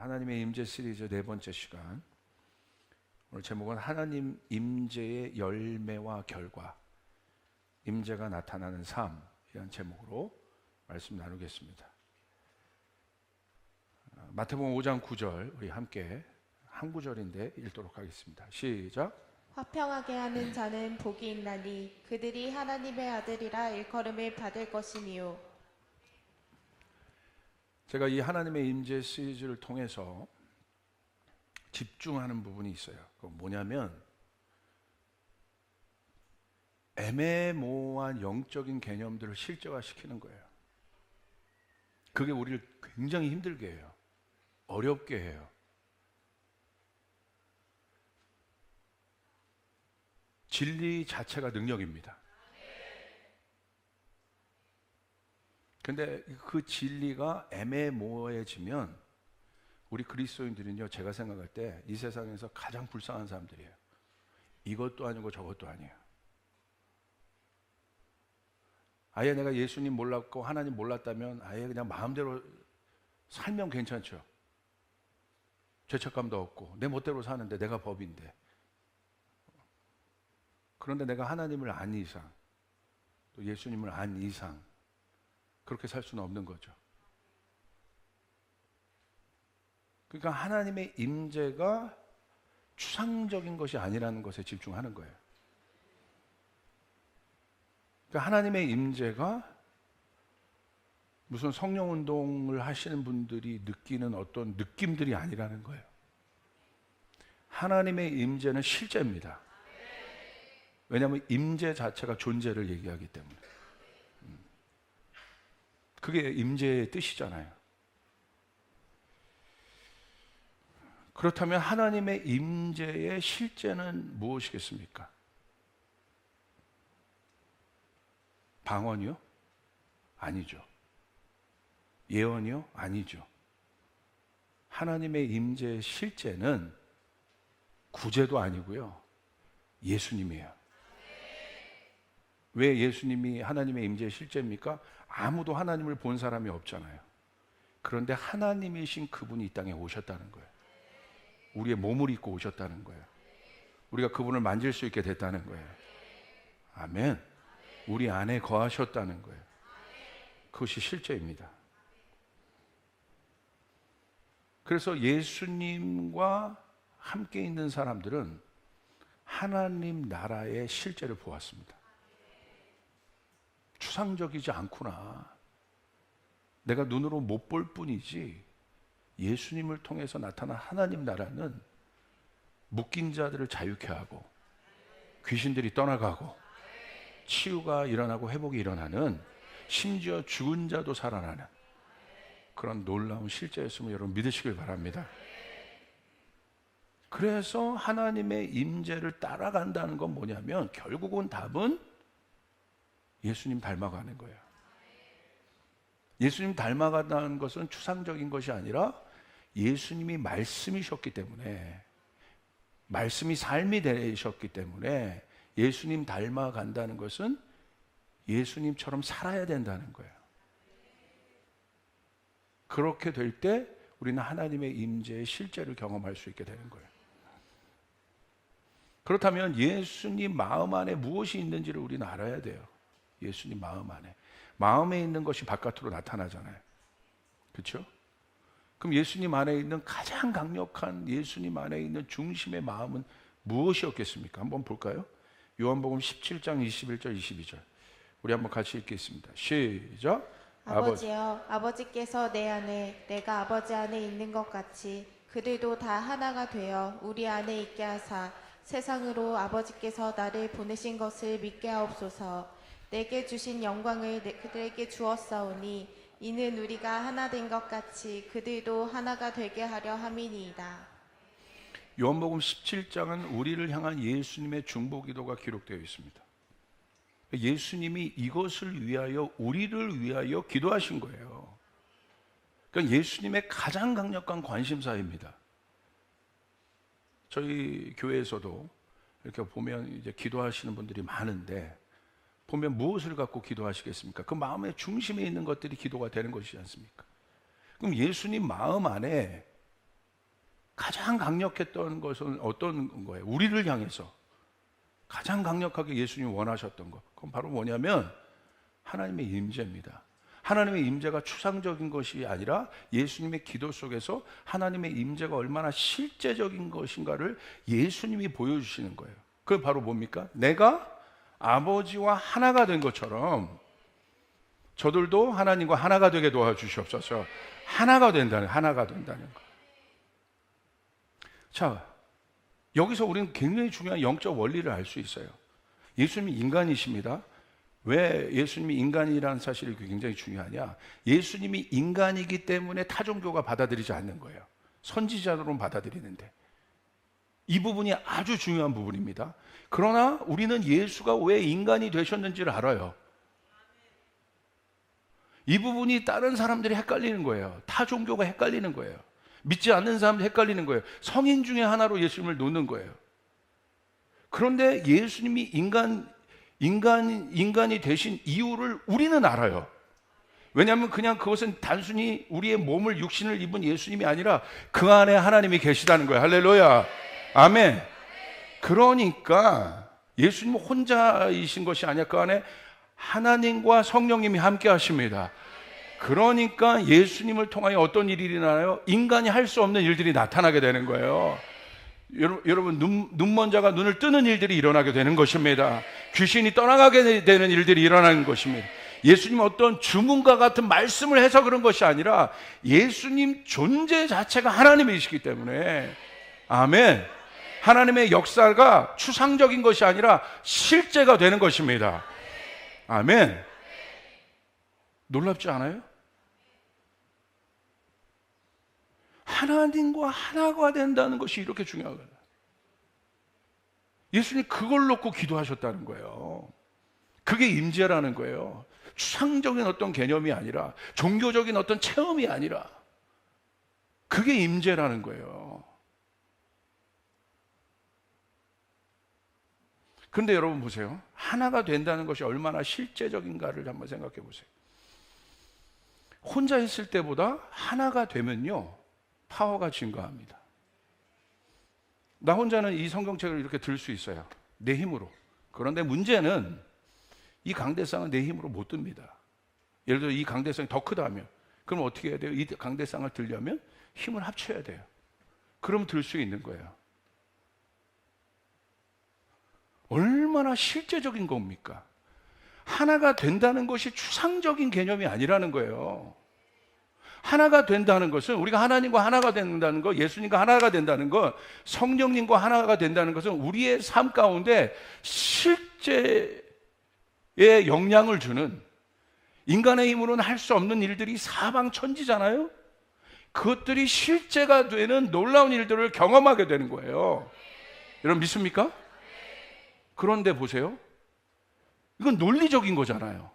하나님의 임재 시리즈 네 번째 시간. 오늘 제목은 하나님 임재의 열매와 결과, 임재가 나타나는 삶이라는 제목으로 말씀 나누겠습니다. 마태복음 5장 9절 우리 함께 한 구절인데 읽도록 하겠습니다. 시작. 화평하게 하는 자는 복이 있나니 그들이 하나님의 아들이라 일컬음을 받을 것이니요. 제가 이 하나님의 임재 시리즈를 통해서 집중하는 부분이 있어요. 그건 뭐냐면 애매모호한 영적인 개념들을 실제화시키는 거예요. 그게 우리를 굉장히 힘들게 해요. 어렵게 해요. 진리 자체가 능력입니다. 근데 그 진리가 애매모호해지면 우리 그리스도인들은요, 제가 생각할 때 이 세상에서 가장 불쌍한 사람들이에요. 이것도 아니고 저것도 아니에요. 아예 내가 예수님 몰랐고 하나님 몰랐다면 아예 그냥 마음대로 살면 괜찮죠. 죄책감도 없고 내 멋대로 사는데 내가 법인데. 그런데 내가 하나님을 안 이상, 또 예수님을 안 이상 그렇게 살 수는 없는 거죠. 그러니까 하나님의 임재가 추상적인 것이 아니라는 것에 집중하는 거예요. 그러니까 하나님의 임재가 무슨 성령 운동을 하시는 분들이 느끼는 어떤 느낌들이 아니라는 거예요. 하나님의 임재는 실제입니다. 왜냐하면 임재 자체가 존재를 얘기하기 때문에. 그게 임재의 뜻이잖아요. 그렇다면 하나님의 임재의 실제는 무엇이겠습니까? 방언이요? 아니죠. 예언이요? 아니죠. 하나님의 임재의 실제는 구제도 아니고요. 예수님이에요. 왜 예수님이 하나님의 임재의 실제입니까? 아무도 하나님을 본 사람이 없잖아요. 그런데 하나님이신 그분이 이 땅에 오셨다는 거예요. 우리의 몸을 입고 오셨다는 거예요. 우리가 그분을 만질 수 있게 됐다는 거예요. 아멘. 우리 안에 거하셨다는 거예요. 그것이 실제입니다. 그래서 예수님과 함께 있는 사람들은 하나님 나라의 실제를 보았습니다. 추상적이지 않구나. 내가 눈으로 못 볼 뿐이지 예수님을 통해서 나타난 하나님 나라는 묶인 자들을 자유케 하고 귀신들이 떠나가고 치유가 일어나고 회복이 일어나는, 심지어 죽은 자도 살아나는 그런 놀라운 실제였음을 여러분 믿으시길 바랍니다. 그래서 하나님의 임재를 따라간다는 건 뭐냐면 결국은 답은 예수님 닮아가는 거예요. 예수님 닮아간다는 것은 추상적인 것이 아니라 예수님이 말씀이셨기 때문에, 말씀이 삶이 되셨기 때문에 예수님 닮아간다는 것은 예수님처럼 살아야 된다는 거예요. 그렇게 될 때 우리는 하나님의 임재의 실제를 경험할 수 있게 되는 거예요. 그렇다면 예수님 마음 안에 무엇이 있는지를 우리는 알아야 돼요. 예수님 마음 안에. 마음에 있는 것이 바깥으로 나타나잖아요. 그렇죠? 그럼 예수님 안에 있는 가장 강력한, 예수님 안에 있는 중심의 마음은 무엇이었겠습니까? 한번 볼까요? 요한복음 17장 21절 22절 우리 한번 같이 읽겠습니다. 시작. 아버지여, 아버지께서 내 안에 내가 아버지 안에 있는 것 같이 그들도 다 하나가 되어 우리 안에 있게 하사 세상으로 아버지께서 나를 보내신 것을 믿게 하옵소서. 내게 주신 영광을 그들에게 주었사오니 이는 우리가 하나 된 것 같이 그들도 하나가 되게 하려 함이니이다. 요한복음 17장은 우리를 향한 예수님의 중보기도가 기록되어 있습니다. 예수님이 이것을 위하여, 우리를 위하여 기도하신 거예요. 그러니까 예수님의 가장 강력한 관심사입니다. 저희 교회에서도 이렇게 보면 이제 기도하시는 분들이 많은데, 보면 무엇을 갖고 기도하시겠습니까? 그 마음의 중심에 있는 것들이 기도가 되는 것이지 않습니까? 그럼 예수님 마음 안에 가장 강력했던 것은 어떤 거예요? 우리를 향해서 가장 강력하게 예수님이 원하셨던 것, 그건 바로 뭐냐면 하나님의 임재입니다. 하나님의 임재가 추상적인 것이 아니라 예수님의 기도 속에서 하나님의 임재가 얼마나 실제적인 것인가를 예수님이 보여주시는 거예요. 그게 바로 뭡니까? 내가 아버지와 하나가 된 것처럼 저들도 하나님과 하나가 되게 도와주시옵소서. 하나가 된다는 거. 자, 여기서 우리는 굉장히 중요한 영적 원리를 알 수 있어요. 예수님이 인간이십니다. 왜 예수님이 인간이라는 사실이 굉장히 중요하냐? 예수님이 인간이기 때문에 타종교가 받아들이지 않는 거예요. 선지자로는 받아들이는데. 이 부분이 아주 중요한 부분입니다. 그러나 우리는 예수가 왜 인간이 되셨는지를 알아요. 이 부분이 다른 사람들이 헷갈리는 거예요. 타종교가 헷갈리는 거예요. 믿지 않는 사람들이 헷갈리는 거예요. 성인 중에 하나로 예수님을 놓는 거예요. 그런데 예수님이 인간이 되신 이유를 우리는 알아요. 왜냐하면 그냥 그것은 단순히 우리의 몸을 육신을 입은 예수님이 아니라 그 안에 하나님이 계시다는 거예요. 할렐루야. 아멘. 그러니까 예수님은 혼자이신 것이 아니라 그 안에 하나님과 성령님이 함께 하십니다. 그러니까 예수님을 통하여 어떤 일이 일어나요? 인간이 할 수 없는 일들이 나타나게 되는 거예요. 여러분 눈먼 자가 눈을 뜨는 일들이 일어나게 되는 것입니다. 귀신이 떠나가게 되는 일들이 일어나는 것입니다. 예수님 어떤 주문과 같은 말씀을 해서 그런 것이 아니라 예수님 존재 자체가 하나님이시기 때문에 아멘. 하나님의 역사가 추상적인 것이 아니라 실제가 되는 것입니다. 아멘. 놀랍지 않아요? 하나님과 하나가 된다는 것이 이렇게 중요하거든요. 예수님 그걸 놓고 기도하셨다는 거예요. 그게 임재라는 거예요. 추상적인 어떤 개념이 아니라 종교적인 어떤 체험이 아니라 그게 임재라는 거예요. 그런데 여러분 보세요. 하나가 된다는 것이 얼마나 실제적인가를 한번 생각해 보세요. 혼자 있을 때보다 하나가 되면요 파워가 증가합니다. 나 혼자는 이 성경책을 이렇게 들 수 있어요. 내 힘으로. 그런데 문제는 이 강대상은 내 힘으로 못 듭니다. 예를 들어 이 강대상이 더 크다면 그럼 어떻게 해야 돼요? 이 강대상을 들려면 힘을 합쳐야 돼요. 그럼 들 수 있는 거예요. 얼마나 실제적인 겁니까? 하나가 된다는 것이 추상적인 개념이 아니라는 거예요. 하나가 된다는 것은 우리가 하나님과 하나가 된다는 것, 예수님과 하나가 된다는 것, 성령님과 하나가 된다는 것은 우리의 삶 가운데 실제의 영향을 주는 인간의 힘으로는 할 수 없는 일들이 사방천지잖아요. 그것들이 실제가 되는 놀라운 일들을 경험하게 되는 거예요. 여러분 믿습니까? 그런데 보세요. 이건 논리적인 거잖아요.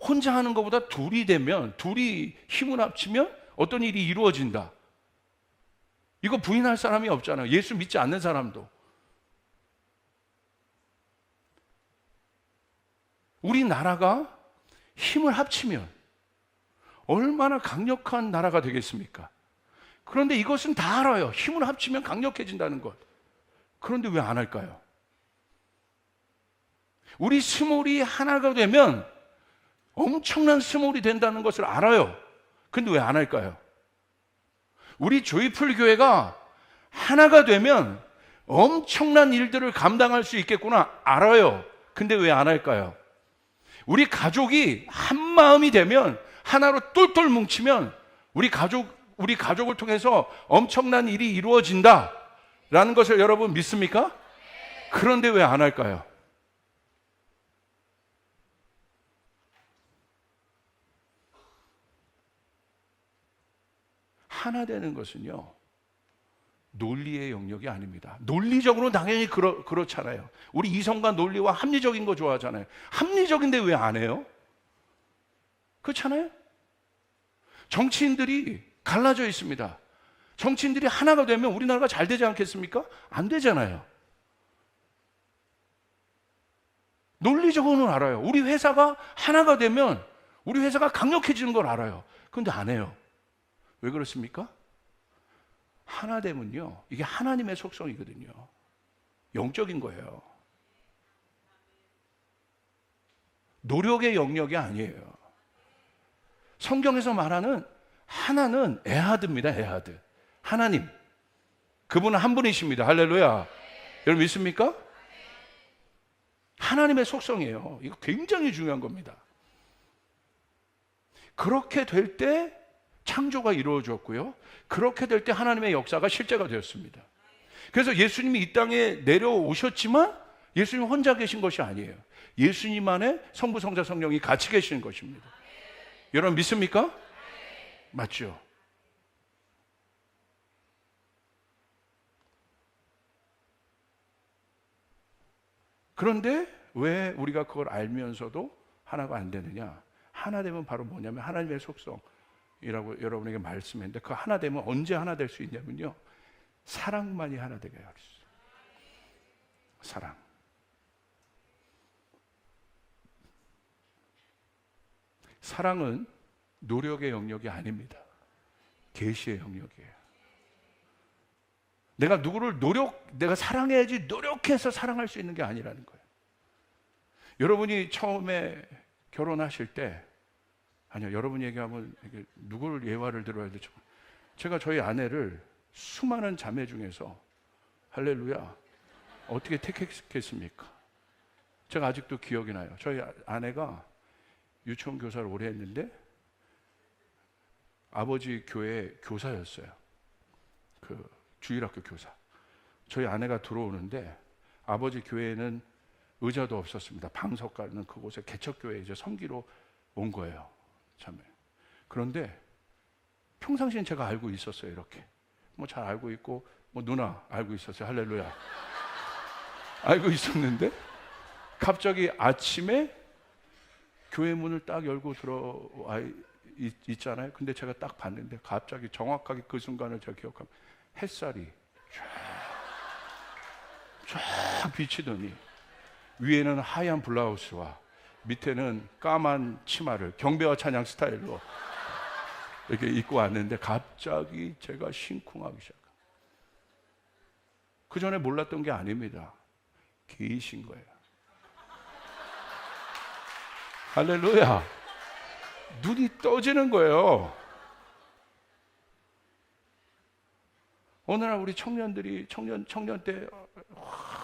혼자 하는 것보다 둘이 되면, 둘이 힘을 합치면 어떤 일이 이루어진다. 이거 부인할 사람이 없잖아요. 예수 믿지 않는 사람도. 우리나라가 힘을 합치면 얼마나 강력한 나라가 되겠습니까? 그런데 이것은 다 알아요. 힘을 합치면 강력해진다는 것. 그런데 왜 안 할까요? 우리 스몰이 하나가 되면 엄청난 스몰이 된다는 것을 알아요. 근데 왜 안 할까요? 우리 조이풀 교회가 하나가 되면 엄청난 일들을 감당할 수 있겠구나 알아요. 근데 왜 안 할까요? 우리 가족이 한 마음이 되면 하나로 똘똘 뭉치면 우리 가족을 통해서 엄청난 일이 이루어진다라는 것을 여러분 믿습니까? 그런데 왜 안 할까요? 하나 되는 것은요 논리의 영역이 아닙니다. 논리적으로 당연히 그렇잖아요. 우리 이성과 논리와 합리적인 거 좋아하잖아요. 합리적인데 왜 안 해요? 그렇잖아요. 정치인들이 갈라져 있습니다. 정치인들이 하나가 되면 우리나라가 잘 되지 않겠습니까? 안 되잖아요. 논리적으로는 알아요. 우리 회사가 하나가 되면 우리 회사가 강력해지는 걸 알아요. 그런데 안 해요. 왜 그렇습니까? 하나됨은요, 이게 하나님의 속성이거든요. 영적인 거예요. 노력의 영역이 아니에요. 성경에서 말하는 하나는 에하드입니다. 에하드. 하나님. 그분은 한 분이십니다. 할렐루야. 여러분 믿습니까? 하나님의 속성이에요. 이거 굉장히 중요한 겁니다. 그렇게 될 때 창조가 이루어졌고요. 그렇게 될 때 하나님의 역사가 실제가 되었습니다. 그래서 예수님이 이 땅에 내려오셨지만 예수님 혼자 계신 것이 아니에요. 예수님 안에 성부, 성자, 성령이 같이 계시는 것입니다. 여러분 믿습니까? 맞죠? 그런데 왜 우리가 그걸 알면서도 하나가 안 되느냐? 하나 되면 바로 뭐냐면 하나님의 속성이라고 여러분에게 말씀했는데, 그 하나 되면 언제 하나 될 수 있냐면요, 사랑만이 하나 되게 하겠어요. 사랑. 사랑은 노력의 영역이 아닙니다. 계시의 영역이에요. 내가 누구를 내가 사랑해야지 노력해서 사랑할 수 있는 게 아니라는 거예요. 여러분이 처음에 결혼하실 때, 아니요, 여러분 얘기하면 누구를 예화를 들어야 되죠? 제가 저희 아내를 수많은 자매 중에서, 할렐루야, 어떻게 택했겠습니까? 제가 아직도 기억이 나요. 저희 아내가 유치원 교사를 오래 했는데 아버지 교회 교사였어요. 그 주일학교 교사. 저희 아내가 들어오는데 아버지 교회에는 의자도 없었습니다. 방석 가는 그곳에 개척교회에 이제 섬기러 온 거예요. 참에. 그런데 평상시엔 제가 알고 있었어요. 이렇게 뭐 잘 알고 있고, 뭐 누나 알고 있었어요. 할렐루야. 알고 있었는데 갑자기 아침에 교회 문을 딱 열고 들어와 있잖아요. 근데 제가 딱 봤는데 갑자기 정확하게 그 순간을 제가 기억합니다. 햇살이 쫙 비치더니 위에는 하얀 블라우스와 밑에는 까만 치마를 경배와 찬양 스타일로 이렇게 입고 왔는데 갑자기 제가 심쿵하기 시작합니다. 그 전에 몰랐던 게 아닙니다. 게이신 거예요. 할렐루야. 눈이 떠지는 거예요. 어느 날 우리 청년들이 청년 때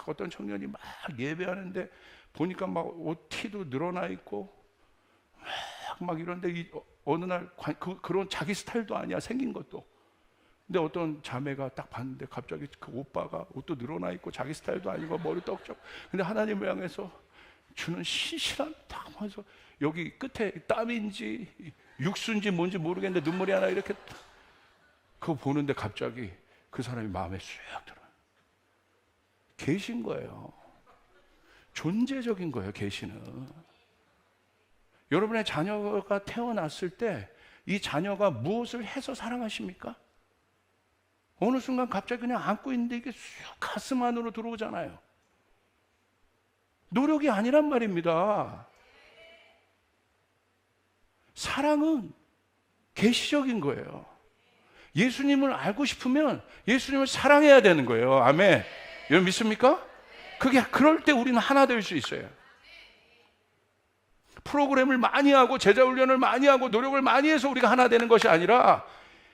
어떤 청년이 막 예배하는데 보니까 막 옷 티도 늘어나 있고 막 이런데 어느 날 그런 자기 스타일도 아니야, 생긴 것도. 근데 어떤 자매가 딱 봤는데 갑자기 그 오빠가 옷도 늘어나 있고 자기 스타일도 아니고 머리 떡적. 근데 하나님을 향해서 주는 신실한 딱 하면서 여기 끝에 땀인지 육수인지 뭔지 모르겠는데 눈물이 하나 이렇게 그거 보는데 갑자기 그 사람이 마음에 쑥 들어요. 계신 거예요. 존재적인 거예요. 계시는. 여러분의 자녀가 태어났을 때 이 자녀가 무엇을 해서 사랑하십니까? 어느 순간 갑자기 그냥 안고 있는데 이게 쑥 가슴 안으로 들어오잖아요. 노력이 아니란 말입니다. 사랑은 계시적인 거예요. 예수님을 알고 싶으면 예수님을 사랑해야 되는 거예요. 아멘. 여러분 믿습니까? 그럴 때 우리는 하나 될 수 있어요. 프로그램을 많이 하고 제자 훈련을 많이 하고 노력을 많이 해서 우리가 하나 되는 것이 아니라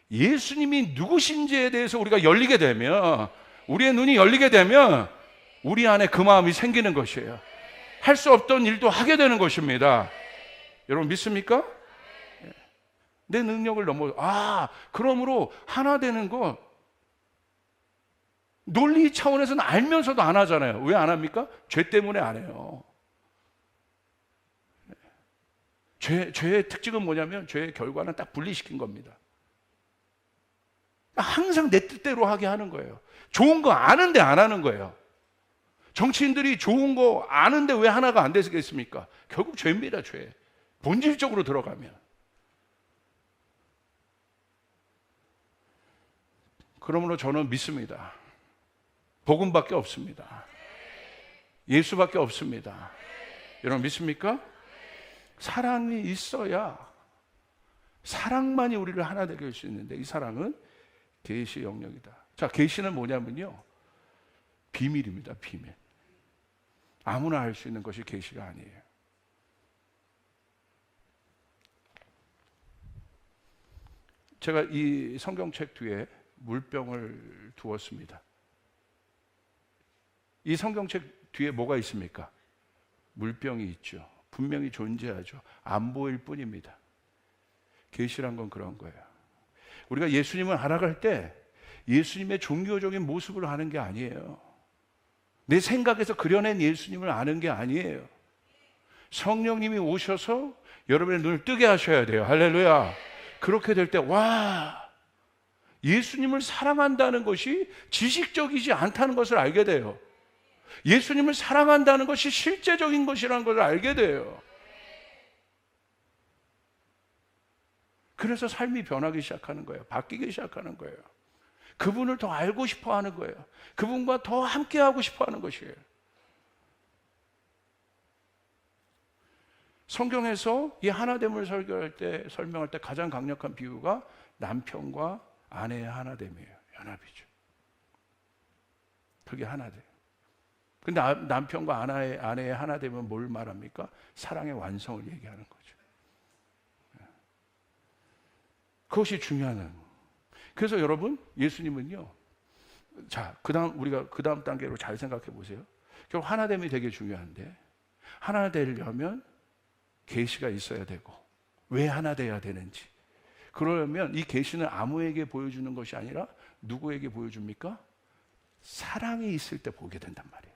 예수님이 누구신지에 대해서 우리가 열리게 되면, 우리의 눈이 열리게 되면 우리 안에 그 마음이 생기는 것이에요. 할 수 없던 일도 하게 되는 것입니다. 여러분 믿습니까? 내 능력을 그러므로 하나 되는 거 논리 차원에서는 알면서도 안 하잖아요. 왜 안 합니까? 죄 때문에 안 해요. 죄의 특징은 뭐냐면 죄의 결과는 딱 분리시킨 겁니다. 항상 내 뜻대로 하게 하는 거예요. 좋은 거 아는데 안 하는 거예요. 정치인들이 좋은 거 아는데 왜 하나가 안 되겠습니까? 결국 죄입니다. 죄. 본질적으로 들어가면. 그러므로 저는 믿습니다. 복음밖에 없습니다. 예수밖에 없습니다. 여러분 믿습니까? 사랑이 있어야, 사랑만이 우리를 하나 되게 할 수 있는데, 이 사랑은 계시 영역이다. 자, 계시는 뭐냐면요, 비밀입니다. 비밀. 아무나 알 수 있는 것이 계시가 아니에요. 제가 이 성경책 뒤에 물병을 두었습니다. 이 성경책 뒤에 뭐가 있습니까? 물병이 있죠. 분명히 존재하죠. 안 보일 뿐입니다. 계시란 건 그런 거예요. 우리가 예수님을 알아갈 때 예수님의 종교적인 모습을 아는 게 아니에요. 내 생각에서 그려낸 예수님을 아는 게 아니에요. 성령님이 오셔서 여러분의 눈을 뜨게 하셔야 돼요. 할렐루야. 그렇게 될 때, 와, 예수님을 사랑한다는 것이 지식적이지 않다는 것을 알게 돼요. 예수님을 사랑한다는 것이 실제적인 것이라는 것을 알게 돼요. 그래서 삶이 변하기 시작하는 거예요. 바뀌기 시작하는 거예요. 그분을 더 알고 싶어 하는 거예요. 그분과 더 함께하고 싶어 하는 것이에요. 성경에서 이 하나됨을 설명할 때 가장 강력한 비유가 남편과 아내의 하나됨이에요. 연합이죠. 그게 하나됨. 근데 남편과 아내의 하나됨은 뭘 말합니까? 사랑의 완성을 얘기하는 거죠. 그것이 중요한. 그래서 여러분, 예수님은요, 자, 우리가 그 다음 단계로 잘 생각해 보세요. 결국 하나됨이 되게 중요한데, 하나 되려면 계시가 있어야 되고, 왜 하나 돼야 되는지. 그러려면 이 계시는 아무에게 보여주는 것이 아니라 누구에게 보여줍니까? 사랑이 있을 때 보게 된단 말이에요.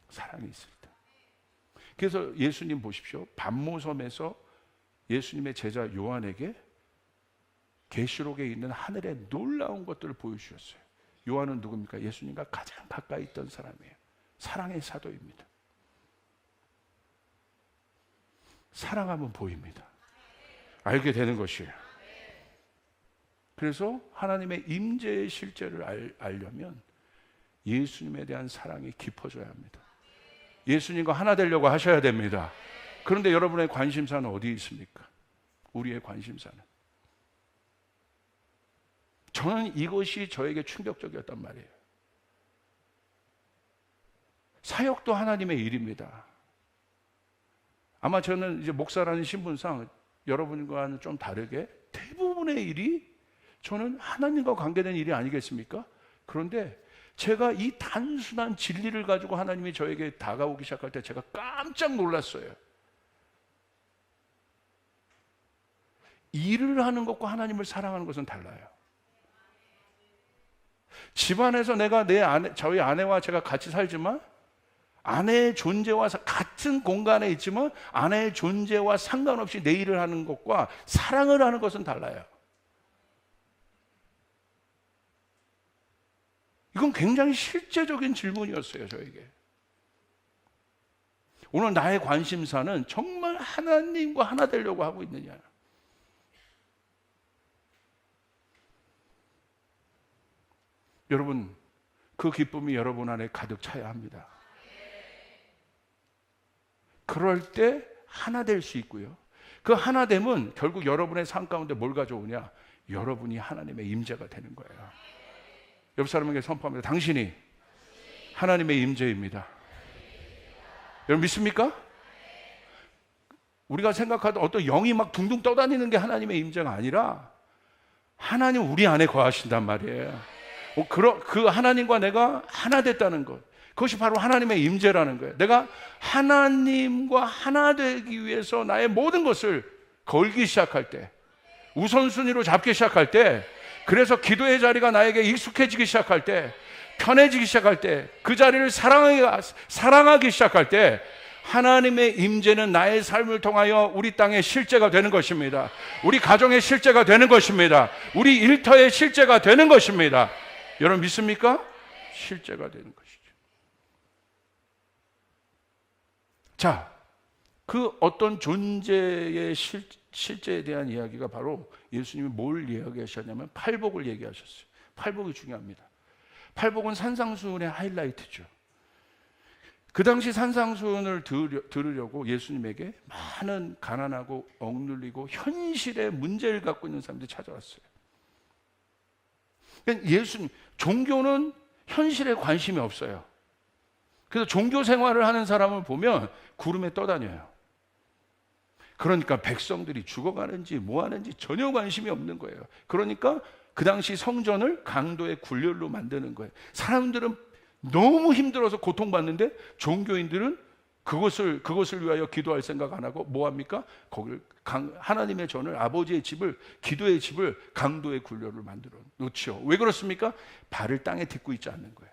사랑이 있을 때. 그래서 예수님 보십시오. 반모섬에서 예수님의 제자 요한에게 계시록에 있는 하늘의 놀라운 것들을 보여주셨어요. 요한은 누굽니까? 예수님과 가장 가까이 있던 사람이에요. 사랑의 사도입니다. 사랑하면 보입니다. 알게 되는 것이에요. 그래서 하나님의 임재의 실제를 알려면 예수님에 대한 사랑이 깊어져야 합니다. 예수님과 하나 되려고 하셔야 됩니다. 그런데 여러분의 관심사는 어디에 있습니까? 우리의 관심사는. 저는 이것이 저에게 충격적이었단 말이에요. 사역도 하나님의 일입니다. 아마 저는 이제 목사라는 신분상 여러분과는 좀 다르게 대부분의 일이 저는 하나님과 관계된 일이 아니겠습니까? 그런데 제가 이 단순한 진리를 가지고 하나님이 저에게 다가오기 시작할 때 제가 깜짝 놀랐어요. 일을 하는 것과 하나님을 사랑하는 것은 달라요. 집안에서 내가 저희 아내와 제가 같이 살지만 아내의 존재와 같은 공간에 있지만 아내의 존재와 상관없이 내 일을 하는 것과 사랑을 하는 것은 달라요. 이건 굉장히 실제적인 질문이었어요, 저에게. 오늘 나의 관심사는 정말 하나님과 하나 되려고 하고 있느냐. 여러분, 그 기쁨이 여러분 안에 가득 차야 합니다. 그럴 때 하나 될 수 있고요. 그 하나됨은 결국 여러분의 삶 가운데 뭘 가져오냐? 여러분이 하나님의 임재가 되는 거예요. 옆 사람에게 선포합니다. 당신이 하나님의 임재입니다. 여러분 믿습니까? 우리가 생각하던 어떤 영이 막 둥둥 떠다니는 게 하나님의 임재가 아니라 하나님 우리 안에 거하신단 말이에요. 그 하나님과 내가 하나 됐다는 것, 그것이 바로 하나님의 임재라는 거예요. 내가 하나님과 하나 되기 위해서 나의 모든 것을 걸기 시작할 때, 우선순위로 잡기 시작할 때, 그래서 기도의 자리가 나에게 익숙해지기 시작할 때, 편해지기 시작할 때, 그 자리를 사랑하기 시작할 때 하나님의 임재는 나의 삶을 통하여 우리 땅의 실제가 되는 것입니다. 우리 가정의 실제가 되는 것입니다. 우리 일터의 실제가 되는 것입니다. 여러분 믿습니까? 실제가 되는 것이죠. 자, 그 어떤 존재의 실제에 대한 이야기가 바로 예수님이 뭘 이야기하셨냐면 팔복을 얘기하셨어요. 팔복이 중요합니다. 팔복은 산상수훈의 하이라이트죠. 그 당시 산상수훈을 들으려고 예수님에게 많은 가난하고 억눌리고 현실의 문제를 갖고 있는 사람들이 찾아왔어요. 그러니까 예수님, 종교는 현실에 관심이 없어요. 그래서 종교 생활을 하는 사람을 보면 구름에 떠다녀요. 그러니까 백성들이 죽어가는지 뭐 하는지 전혀 관심이 없는 거예요. 그러니까 그 당시 성전을 강도의 굴렬로 만드는 거예요. 사람들은 너무 힘들어서 고통받는데 종교인들은 그것을 위하여 기도할 생각 안 하고 뭐 합니까? 하나님의 전을, 아버지의 집을, 기도의 집을 강도의 굴렬로 만들어 놓죠. 왜 그렇습니까? 발을 땅에 딛고 있지 않는 거예요.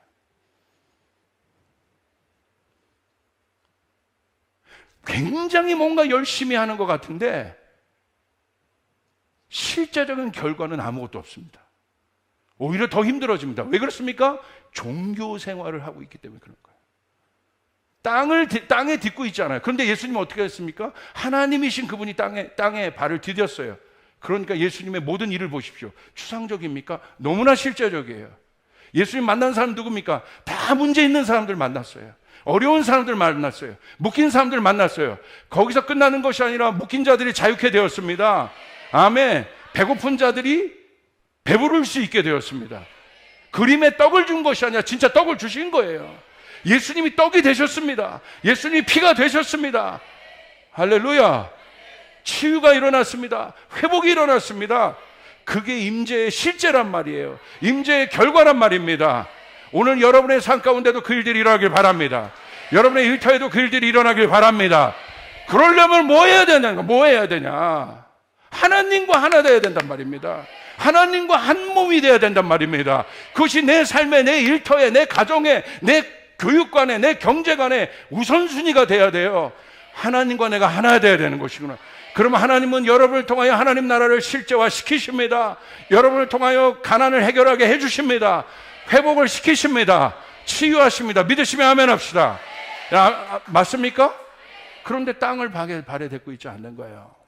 굉장히 뭔가 열심히 하는 것 같은데 실제적인 결과는 아무것도 없습니다. 오히려 더 힘들어집니다. 왜 그렇습니까? 종교 생활을 하고 있기 때문에 그런 거예요. 땅에 딛고 있잖아요. 그런데 예수님은 어떻게 했습니까? 하나님이신 그분이 땅에 발을 디뎠어요. 그러니까 예수님의 모든 일을 보십시오. 추상적입니까? 너무나 실제적이에요. 예수님 만난 사람 누굽니까? 다 문제 있는 사람들 만났어요. 어려운 사람들 만났어요. 묶인 사람들 만났어요. 거기서 끝나는 것이 아니라 묶인 자들이 자유케 되었습니다. 아멘. 배고픈 자들이 배부를 수 있게 되었습니다. 그림에 떡을 준 것이 아니라 진짜 떡을 주신 거예요. 예수님이 떡이 되셨습니다. 예수님이 피가 되셨습니다. 할렐루야. 치유가 일어났습니다. 회복이 일어났습니다. 그게 임재의 실제란 말이에요. 임재의 결과란 말입니다. 오늘 여러분의 삶 가운데도 그 일들이 일어나길 바랍니다. 여러분의 일터에도 그 일들이 일어나길 바랍니다. 그러려면 뭐 해야 되냐? 뭐 해야 되냐? 하나님과 하나 되어야 된단 말입니다. 하나님과 한 몸이 되어야 된단 말입니다. 그것이 내 삶에, 내 일터에, 내 가정에, 내 교육관에, 내 경제관에 우선순위가 돼야 돼요. 하나님과 내가 하나 되어야 되는 것이구나. 그러면 하나님은 여러분을 통하여 하나님 나라를 실제화시키십니다. 여러분을 통하여 가난을 해결하게 해주십니다. 회복을 시키십니다. 치유하십니다. 믿으시면 아멘 합시다. 맞습니까? 그런데 땅을 발에 딛고 있지 않는 거예요.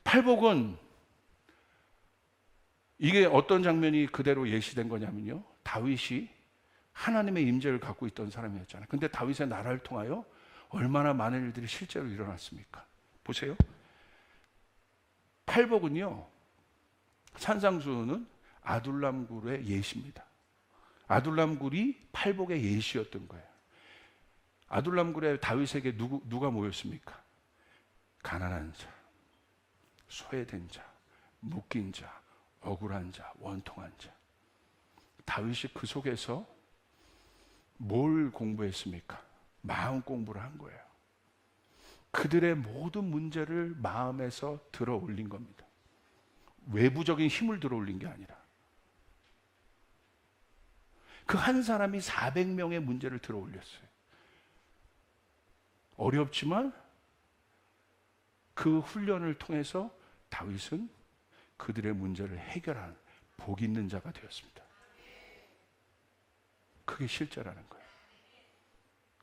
팔복은 이게 어떤 장면이 그대로 예시된 거냐면요, 다윗이 하나님의 임재를 갖고 있던 사람이었잖아요. 근데 다윗의 나라를 통하여 얼마나 많은 일들이 실제로 일어났습니까? 보세요. 팔복은요, 산상수훈은 아둘람 굴의 예시입니다. 아둘람 굴이 팔복의 예시였던 거예요. 아둘람 굴에 다윗에게 누가 모였습니까? 가난한 자, 소외된 자, 묶인 자, 억울한 자, 원통한 자. 다윗이 그 속에서 뭘 공부했습니까? 마음 공부를 한 거예요. 그들의 모든 문제를 마음에서 들어 올린 겁니다. 외부적인 힘을 들어 올린 게 아니라 그 한 사람이 400명의 문제를 들어 올렸어요. 어렵지만 그 훈련을 통해서 다윗은 그들의 문제를 해결하는 복 있는 자가 되었습니다. 그게 실제라는 거예요.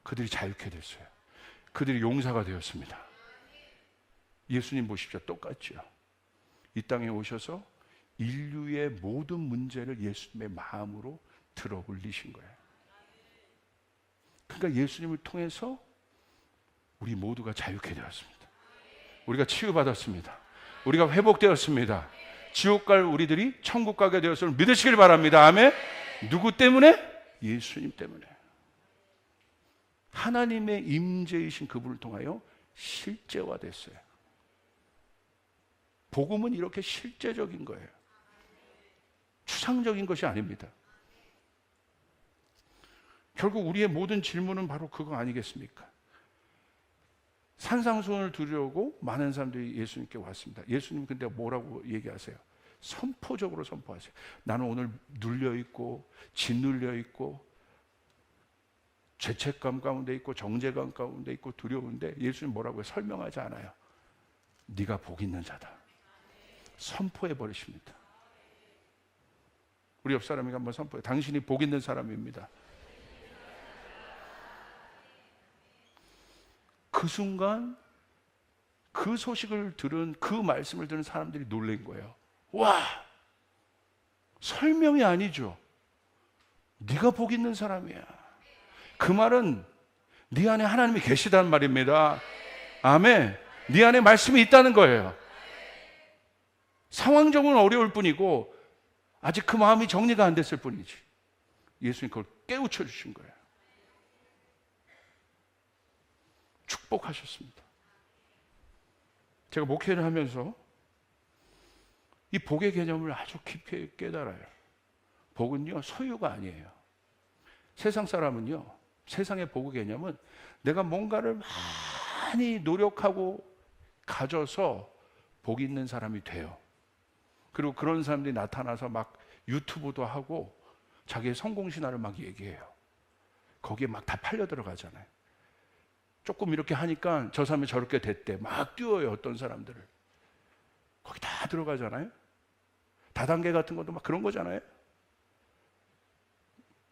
그들이 자유케 됐어요. 그들이 용사가 되었습니다. 예수님 보십시오. 똑같죠. 이 땅에 오셔서 인류의 모든 문제를 예수님의 마음으로 들어 올리신 거예요. 그러니까 예수님을 통해서 우리 모두가 자유케 되었습니다. 우리가 치유받았습니다. 우리가 회복되었습니다. 지옥 갈 우리들이 천국 가게 되었음을 믿으시길 바랍니다. 아멘. 누구 때문에? 예수님 때문에. 하나님의 임재이신 그분을 통하여 실제화됐어요. 복음은 이렇게 실제적인 거예요. 추상적인 것이 아닙니다. 결국 우리의 모든 질문은 바로 그거 아니겠습니까? 산상수훈을 들으려고 많은 사람들이 예수님께 왔습니다. 예수님 근데 뭐라고 얘기하세요? 선포적으로 선포하세요. 나는 오늘 눌려있고 짓눌려있고 죄책감 가운데 있고 정죄감 가운데 있고 두려운데 예수님 뭐라고요? 설명하지 않아요. 네가 복 있는 자다. 선포해 버리십니다. 우리 옆 사람에게 한번 선포해. 당신이 복 있는 사람입니다. 그 순간 그 소식을 들은, 그 말씀을 들은 사람들이 놀란 거예요. 와, 설명이 아니죠. 네가 복 있는 사람이야. 그 말은 네 안에 하나님이 계시다는 말입니다. 아멘. 네 안에 말씀이 있다는 거예요. 상황적으로는 어려울 뿐이고 아직 그 마음이 정리가 안 됐을 뿐이지. 예수님 그걸 깨우쳐 주신 거예요. 축복하셨습니다. 제가 목회를 하면서 이 복의 개념을 아주 깊이 깨달아요. 복은요, 소유가 아니에요. 세상 사람은요, 세상의 복의 개념은 내가 뭔가를 많이 노력하고 가져서 복 있는 사람이 돼요. 그리고 그런 사람들이 나타나서 막 유튜브도 하고 자기의 성공신화를 막 얘기해요. 거기에 막 다 팔려 들어가잖아요. 조금 이렇게 하니까 저 사람이 저렇게 됐대. 막 띄워요, 어떤 사람들을. 거기 다 들어가잖아요. 다단계 같은 것도 막 그런 거잖아요.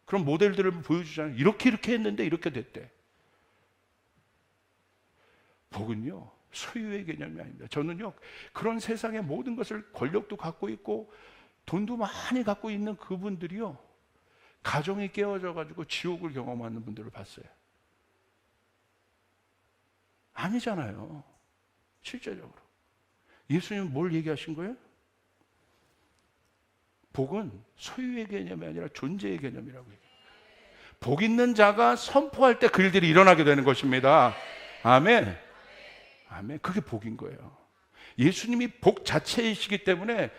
그런 모델들을 보여주잖아요. 이렇게 했는데 이렇게 됐대. 복은요, 소유의 개념이 아닙니다. 저는요, 그런 세상의 모든 것을 권력도 갖고 있고 돈도 많이 갖고 있는 그분들이요, 가정이 깨어져 가지고 지옥을 경험하는 분들을 봤어요. 아니잖아요. 실제적으로. 예수님은 뭘 얘기하신 거예요? 복은 소유의 개념이 아니라 존재의 개념이라고 얘기해요. 복 있는 자가 선포할 때 그 일들이 일어나게 되는 것입니다. 아멘. 아멘. 그게 복인 거예요. 예수님이 복 자체이시기 때문에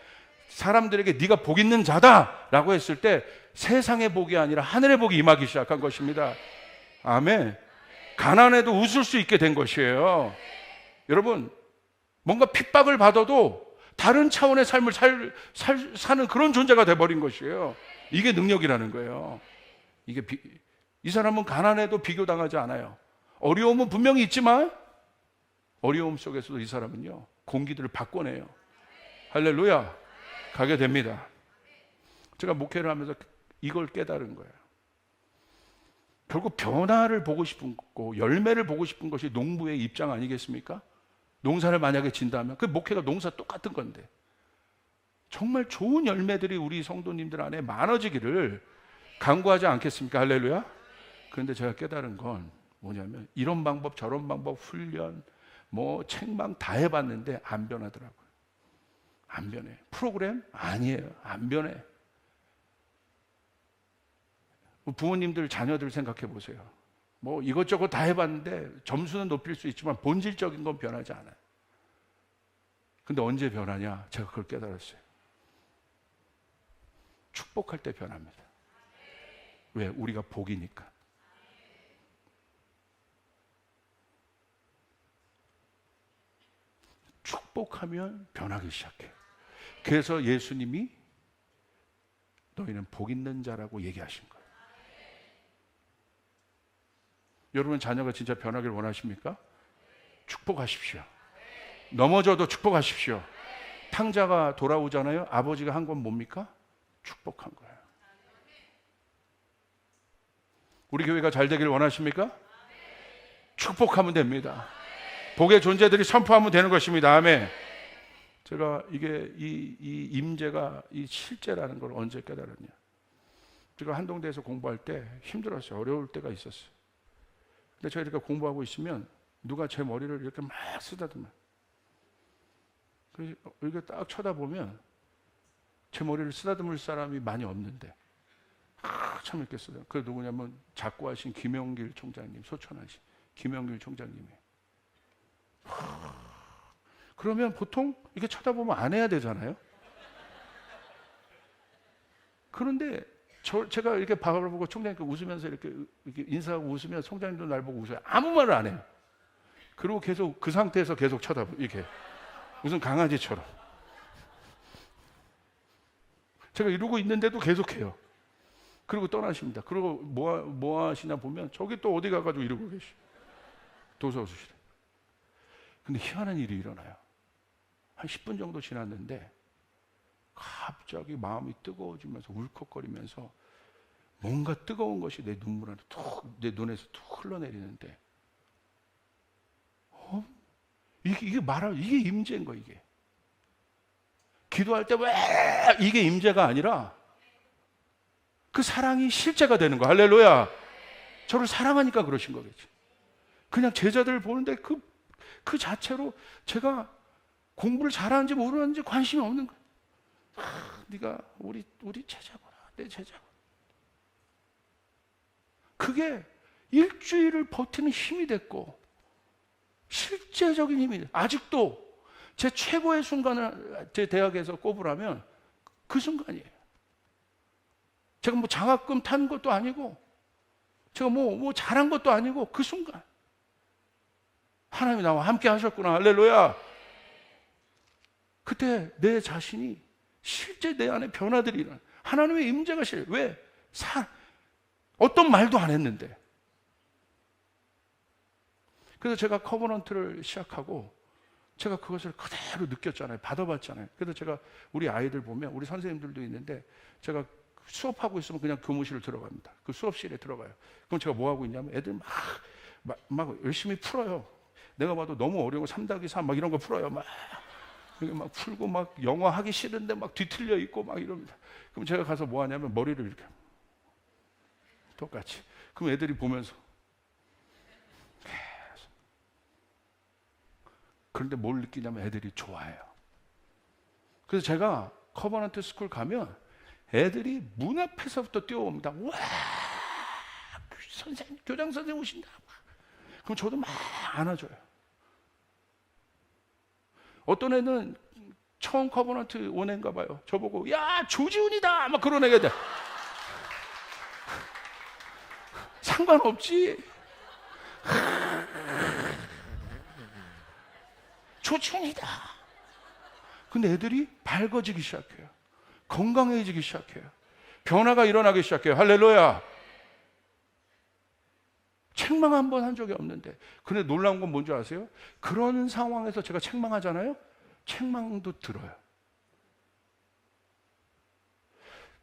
사람들에게 네가 복 있는 자다라고 했을 때 세상의 복이 아니라 하늘의 복이 임하기 시작한 것입니다. 아멘. 가난해도 웃을 수 있게 된 것이에요. 여러분, 뭔가 핍박을 받아도 다른 차원의 삶을 사는 그런 존재가 돼버린 것이에요. 이게 능력이라는 거예요. 이 사람은 가난해도 비교당하지 않아요. 어려움은 분명히 있지만 어려움 속에서도 이 사람은요, 공기들을 바꿔내요. 할렐루야. 가게 됩니다. 제가 목회를 하면서 이걸 깨달은 거예요. 결국 변화를 보고 싶은 거, 열매를 보고 싶은 것이 농부의 입장 아니겠습니까? 농사를 만약에 진다면 그 목회가 농사 똑같은 건데 정말 좋은 열매들이 우리 성도님들 안에 많아지기를 간구하지 않겠습니까? 할렐루야. 그런데 제가 깨달은 건 뭐냐면 이런 방법 저런 방법 훈련 뭐 책망 다 해봤는데 안 변하더라고요. 안 변해. 프로그램? 아니에요. 안 변해. 부모님들 자녀들 생각해 보세요. 뭐 이것저것 다 해봤는데 점수는 높일 수 있지만 본질적인 건 변하지 않아요. 근데 언제 변하냐? 제가 그걸 깨달았어요. 축복할 때 변합니다. 왜? 우리가 복이니까. 축복하면 변하기 시작해요. 그래서 예수님이 너희는 복 있는 자라고 얘기하신 거예요. 여러분 자녀가 진짜 변하기를 원하십니까? 축복하십시오. 넘어져도 축복하십시오. 탕자가 돌아오잖아요. 아버지가 한 건 뭡니까? 축복한 거예요. 우리 교회가 잘 되기를 원하십니까? 축복하면 됩니다. 복의 존재들이 선포하면 되는 것입니다. 아멘. 제가 이게 이 임재가 이 실제라는 걸 언제 깨달았냐? 제가 한동대에서 공부할 때 힘들었어요. 어려울 때가 있었어요. 근데 제가 이렇게 공부하고 있으면 누가 제 머리를 이렇게 막 쓰다듬어요. 그래서 이렇게 딱 쳐다보면 제 머리를 쓰다듬을 사람이 많이 없는데 참 이렇게 쓰다. 그 누구냐면 작고하신 김영길 총장님, 소천하신 김영길 총장님이에요. 그러면 보통 이렇게 쳐다보면 안 해야 되잖아요. 그런데 제가 이렇게 바라보고 총장님께 웃으면서 이렇게 인사하고 웃으면 총장님도 날 보고 웃어요. 아무 말을 안 해요. 그리고 계속 그 상태에서 계속 쳐다보고 이렇게 무슨 강아지처럼. 제가 이러고 있는데도 계속해요. 그리고 떠나십니다. 그리고 뭐 하시나 보면 저기 또 어디 가가지고 이러고 계시. 도서수실에. 근데 희한한 일이 일어나요. 한 10분 정도 지났는데 갑자기 마음이 뜨거워지면서 울컥거리면서 뭔가 뜨거운 것이 내 눈물 안에 내 눈에서 툭 흘러내리는데 이게 임재인 거야. 이게 기도할 때 왜 이게 임재가 아니라 그 사랑이 실제가 되는 거야. 할렐루야. 저를 사랑하니까 그러신 거겠지. 그냥 제자들을 보는데 그 자체로 제가 공부를 잘하는지 모르는지 관심이 없는 거예요. 네가 우리 제자구나, 내 제자구나. 그게 일주일을 버티는 힘이 됐고 실제적인 힘이 돼요. 아직도 제 최고의 순간을 제 대학에서 꼽으라면 그 순간이에요. 제가 뭐 장학금 탄 것도 아니고 제가 뭐 잘한 것도 아니고 그 순간 하나님이 나와 함께 하셨구나. 할렐루야. 그때 내 자신이 실제 내 안에 변화들이 일어나. 하나님의 임재가 왜? 어떤 말도 안 했는데. 그래서 제가 커버넌트를 시작하고 제가 그것을 그대로 느꼈잖아요. 받아봤잖아요. 그래서 제가 우리 아이들 보면 우리 선생님들도 있는데 제가 수업하고 있으면 그냥 교무실을 들어갑니다. 그 수업실에 들어가요. 그럼 제가 뭐 하고 있냐면 애들 막 열심히 풀어요. 내가 봐도 너무 어려운 거 3-3 막 이런 거 풀어요. 막 풀고 막 영어 하기 싫은데 막 뒤틀려 있고 막 이럽니다. 그럼 제가 가서 뭐 하냐면 머리를 이렇게 똑같이. 그럼 애들이 보면서 계속. 그런데 뭘 느끼냐면 애들이 좋아해요. 그래서 제가 커버넌트 스쿨 가면 애들이 문 앞에서부터 뛰어옵니다. 와, 선생님, 교장 선생님 오신다. 그럼 저도 막 안아줘요. 어떤 애는 처음 커버넌트 온 애인가 봐요. 저보고 야 조지훈이다 막 그런 애가 돼. 상관없지. 조지훈이다. 근데 애들이 밝아지기 시작해요. 건강해지기 시작해요. 변화가 일어나기 시작해요. 할렐루야. 책망 한 번 한 적이 없는데. 근데 놀라운 건 뭔지 아세요? 그런 상황에서 제가 책망하잖아요. 책망도 들어요.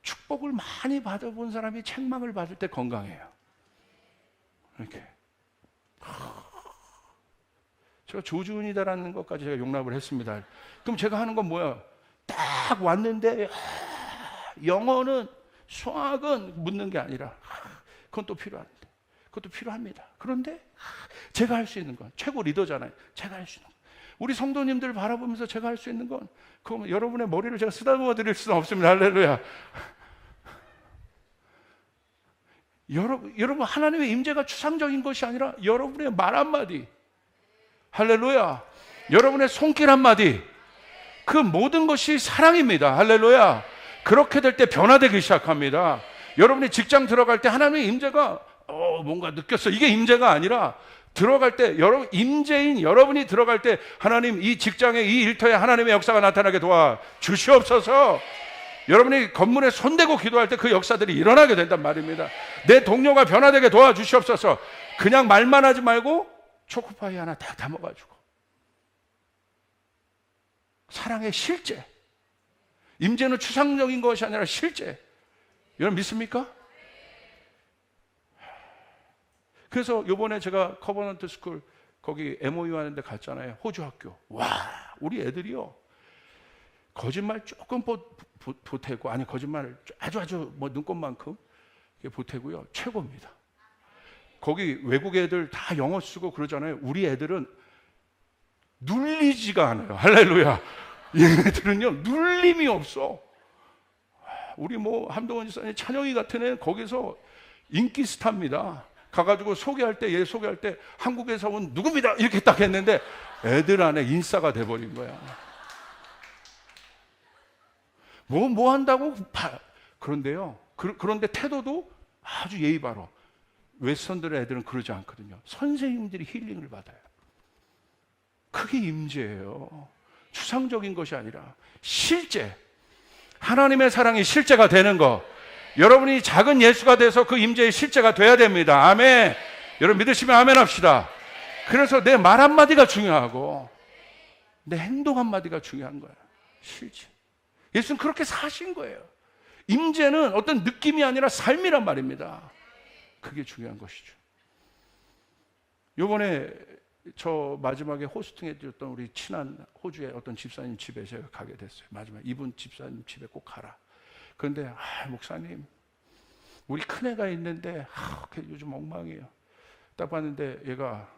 축복을 많이 받아본 사람이 책망을 받을 때 건강해요. 이렇게. 제가 조준이다라는 것까지 제가 용납을 했습니다. 그럼 제가 하는 건 뭐야? 딱 왔는데 영어는 수학은 묻는 게 아니라 그건 또 필요한데 그것도 필요합니다. 그런데 제가 할 수 있는 건 최고 리더잖아요. 제가 할 수 있는 건 우리 성도님들 바라보면서 제가 할 수 있는 건 그럼 여러분의 머리를 제가 쓰다듬어 드릴 수는 없습니다. 할렐루야. 여러분 하나님의 임재가 추상적인 것이 아니라 여러분의 말 한마디, 할렐루야, 여러분의 손길 한마디, 그 모든 것이 사랑입니다. 할렐루야. 그렇게 될 때 변화되기 시작합니다. 여러분이 직장 들어갈 때 하나님의 임재가 뭔가 느꼈어. 이게 임재가 아니라 들어갈 때 여러분 임재인 여러분이 들어갈 때 하나님 이 직장에 이 일터에 하나님의 역사가 나타나게 도와 주시옵소서. 여러분이 건물에 손대고 기도할 때 그 역사들이 일어나게 된단 말입니다. 내 동료가 변화되게 도와 주시옵소서. 그냥 말만 하지 말고 초코파이 하나 딱 담아가지고 사랑의 실제. 임재는 추상적인 것이 아니라 실제. 여러분 믿습니까? 그래서 이번에 제가 커버넌트 스쿨 거기 MOU 하는데 갔잖아요. 호주 학교. 와, 우리 애들이요. 거짓말 조금 보태고, 아니 거짓말을 아주 뭐 눈꽃만큼 보태고요. 최고입니다. 거기 외국 애들 다 영어 쓰고 그러잖아요. 우리 애들은 눌리지가 않아요. 할렐루야. 얘네들은요 눌림이 없어. 우리 뭐 함동원 지사님 찬영이 같은 애 거기서 인기 스타입니다. 가가지고 소개할 때, 얘 소개할 때 한국에서 온 누굽니다 이렇게 딱 했는데 애들 안에 인싸가 돼버린 거야. 뭐 한다고? 그런데요. 그런데 태도도 아주 예의 바로. 웨스턴들의 애들은 그러지 않거든요. 선생님들이 힐링을 받아요. 그게 임재예요. 추상적인 것이 아니라 실제 하나님의 사랑이 실제가 되는 것. 여러분이 작은 예수가 돼서 그 임재의 실제가 돼야 됩니다. 아멘. 여러분 믿으시면 아멘 합시다. 그래서 내 말 한마디가 중요하고 내 행동 한마디가 중요한 거예요. 실제. 예수는 그렇게 사신 거예요. 임재는 어떤 느낌이 아니라 삶이란 말입니다. 그게 중요한 것이죠. 요번에 저 마지막에 호스팅 해줬던 우리 친한 호주의 어떤 집사님 집에 제가 가게 됐어요. 마지막에 이분 집사님 집에 꼭 가라. 그런데 목사님 우리 큰애가 있는데 요즘 엉망이에요. 딱 봤는데 얘가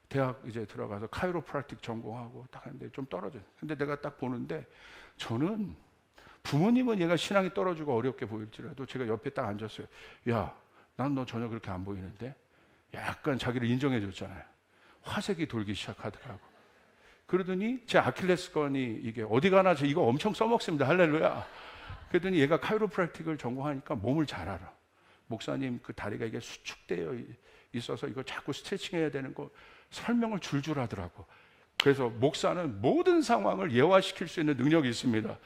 대학 이제 들어가서 카이로프라틱 전공하고 딱 하는데 좀 떨어져요. 근데 내가 딱 보는데 저는 부모님은 얘가 신앙이 떨어지고 어렵게 보일지라도 제가 옆에 딱 앉았어요. 야, 난 너 전혀 그렇게 안 보이는데? 약간 자기를 인정해 줬잖아요. 화색이 돌기 시작하더라고. 그러더니 제 아킬레스건이 이게 어디 가나 저 이거 엄청 써먹습니다. 할렐루야. 그러더니 얘가 카이로프라틱을 전공하니까 몸을 잘 알아. 목사님 그 다리가 이게 수축되어 있어서 이거 자꾸 스트레칭 해야 되는 거 설명을 줄줄 하더라고. 그래서 목사는 모든 상황을 예화시킬 수 있는 능력이 있습니다.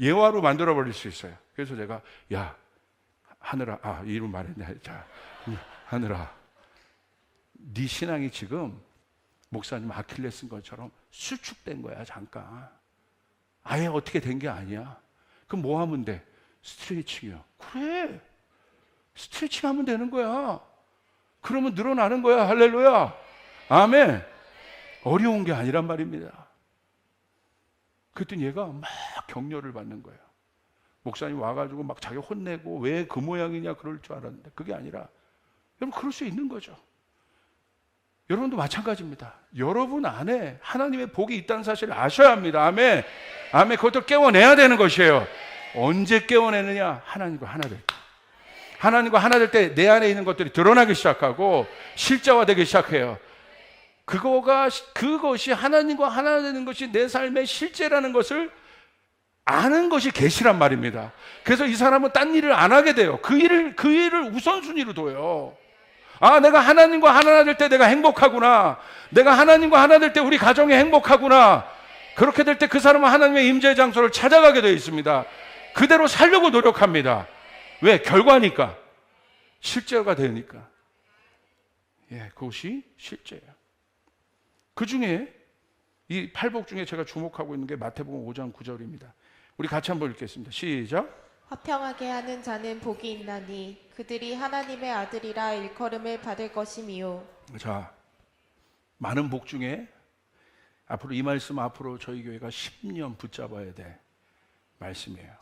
예화로 만들어 버릴 수 있어요. 그래서 제가 야 하늘아, 이름 말했네. 자, 하늘아, 네 신앙이 지금 목사님 아킬레스인 것처럼 수축된 거야. 잠깐 아예 어떻게 된 게 아니야. 그럼 뭐 하면 돼? 스트레칭이요. 그래, 스트레칭 하면 되는 거야. 그러면 늘어나는 거야. 할렐루야, 아멘. 어려운 게 아니란 말입니다. 그랬더니 얘가 막 격려를 받는 거예요. 목사님 와가지고 막 자기 혼내고 왜 그 모양이냐 그럴 줄 알았는데 그게 아니라 여러분 그럴 수 있는 거죠. 여러분도 마찬가지입니다. 여러분 안에 하나님의 복이 있다는 사실을 아셔야 합니다. 아멘. 아멘. 그것도 깨워내야 되는 것이에요. 언제 깨워내느냐? 하나님과 하나 될 때. 하나님과 하나 될 때 내 안에 있는 것들이 드러나기 시작하고 실제화되기 시작해요. 그것이 하나님과 하나 되는 것이 내 삶의 실제라는 것을 아는 것이 계시란 말입니다. 그래서 이 사람은 딴 일을 안 하게 돼요. 그 일을 우선순위로 둬요. 내가 하나님과 하나 될 때 내가 행복하구나. 내가 하나님과 하나 될 때 우리 가정이 행복하구나. 그렇게 될 때 그 사람은 하나님의 임재의 장소를 찾아가게 되어 있습니다. 그대로 살려고 노력합니다. 왜? 결과니까. 실제가 되니까. 그것이 실제예요. 그 중에 이 팔복 중에 제가 주목하고 있는 게 마태복음 5장 9절입니다. 우리 같이 한번 읽겠습니다. 시작. 화평하게 하는 자는 복이 있나니 그들이 하나님의 아들이라 일컬음을 받을 것이미요. 자, 많은 복 중에 앞으로 이 말씀 앞으로 저희 교회가 10년 붙잡아야 될 말씀이에요.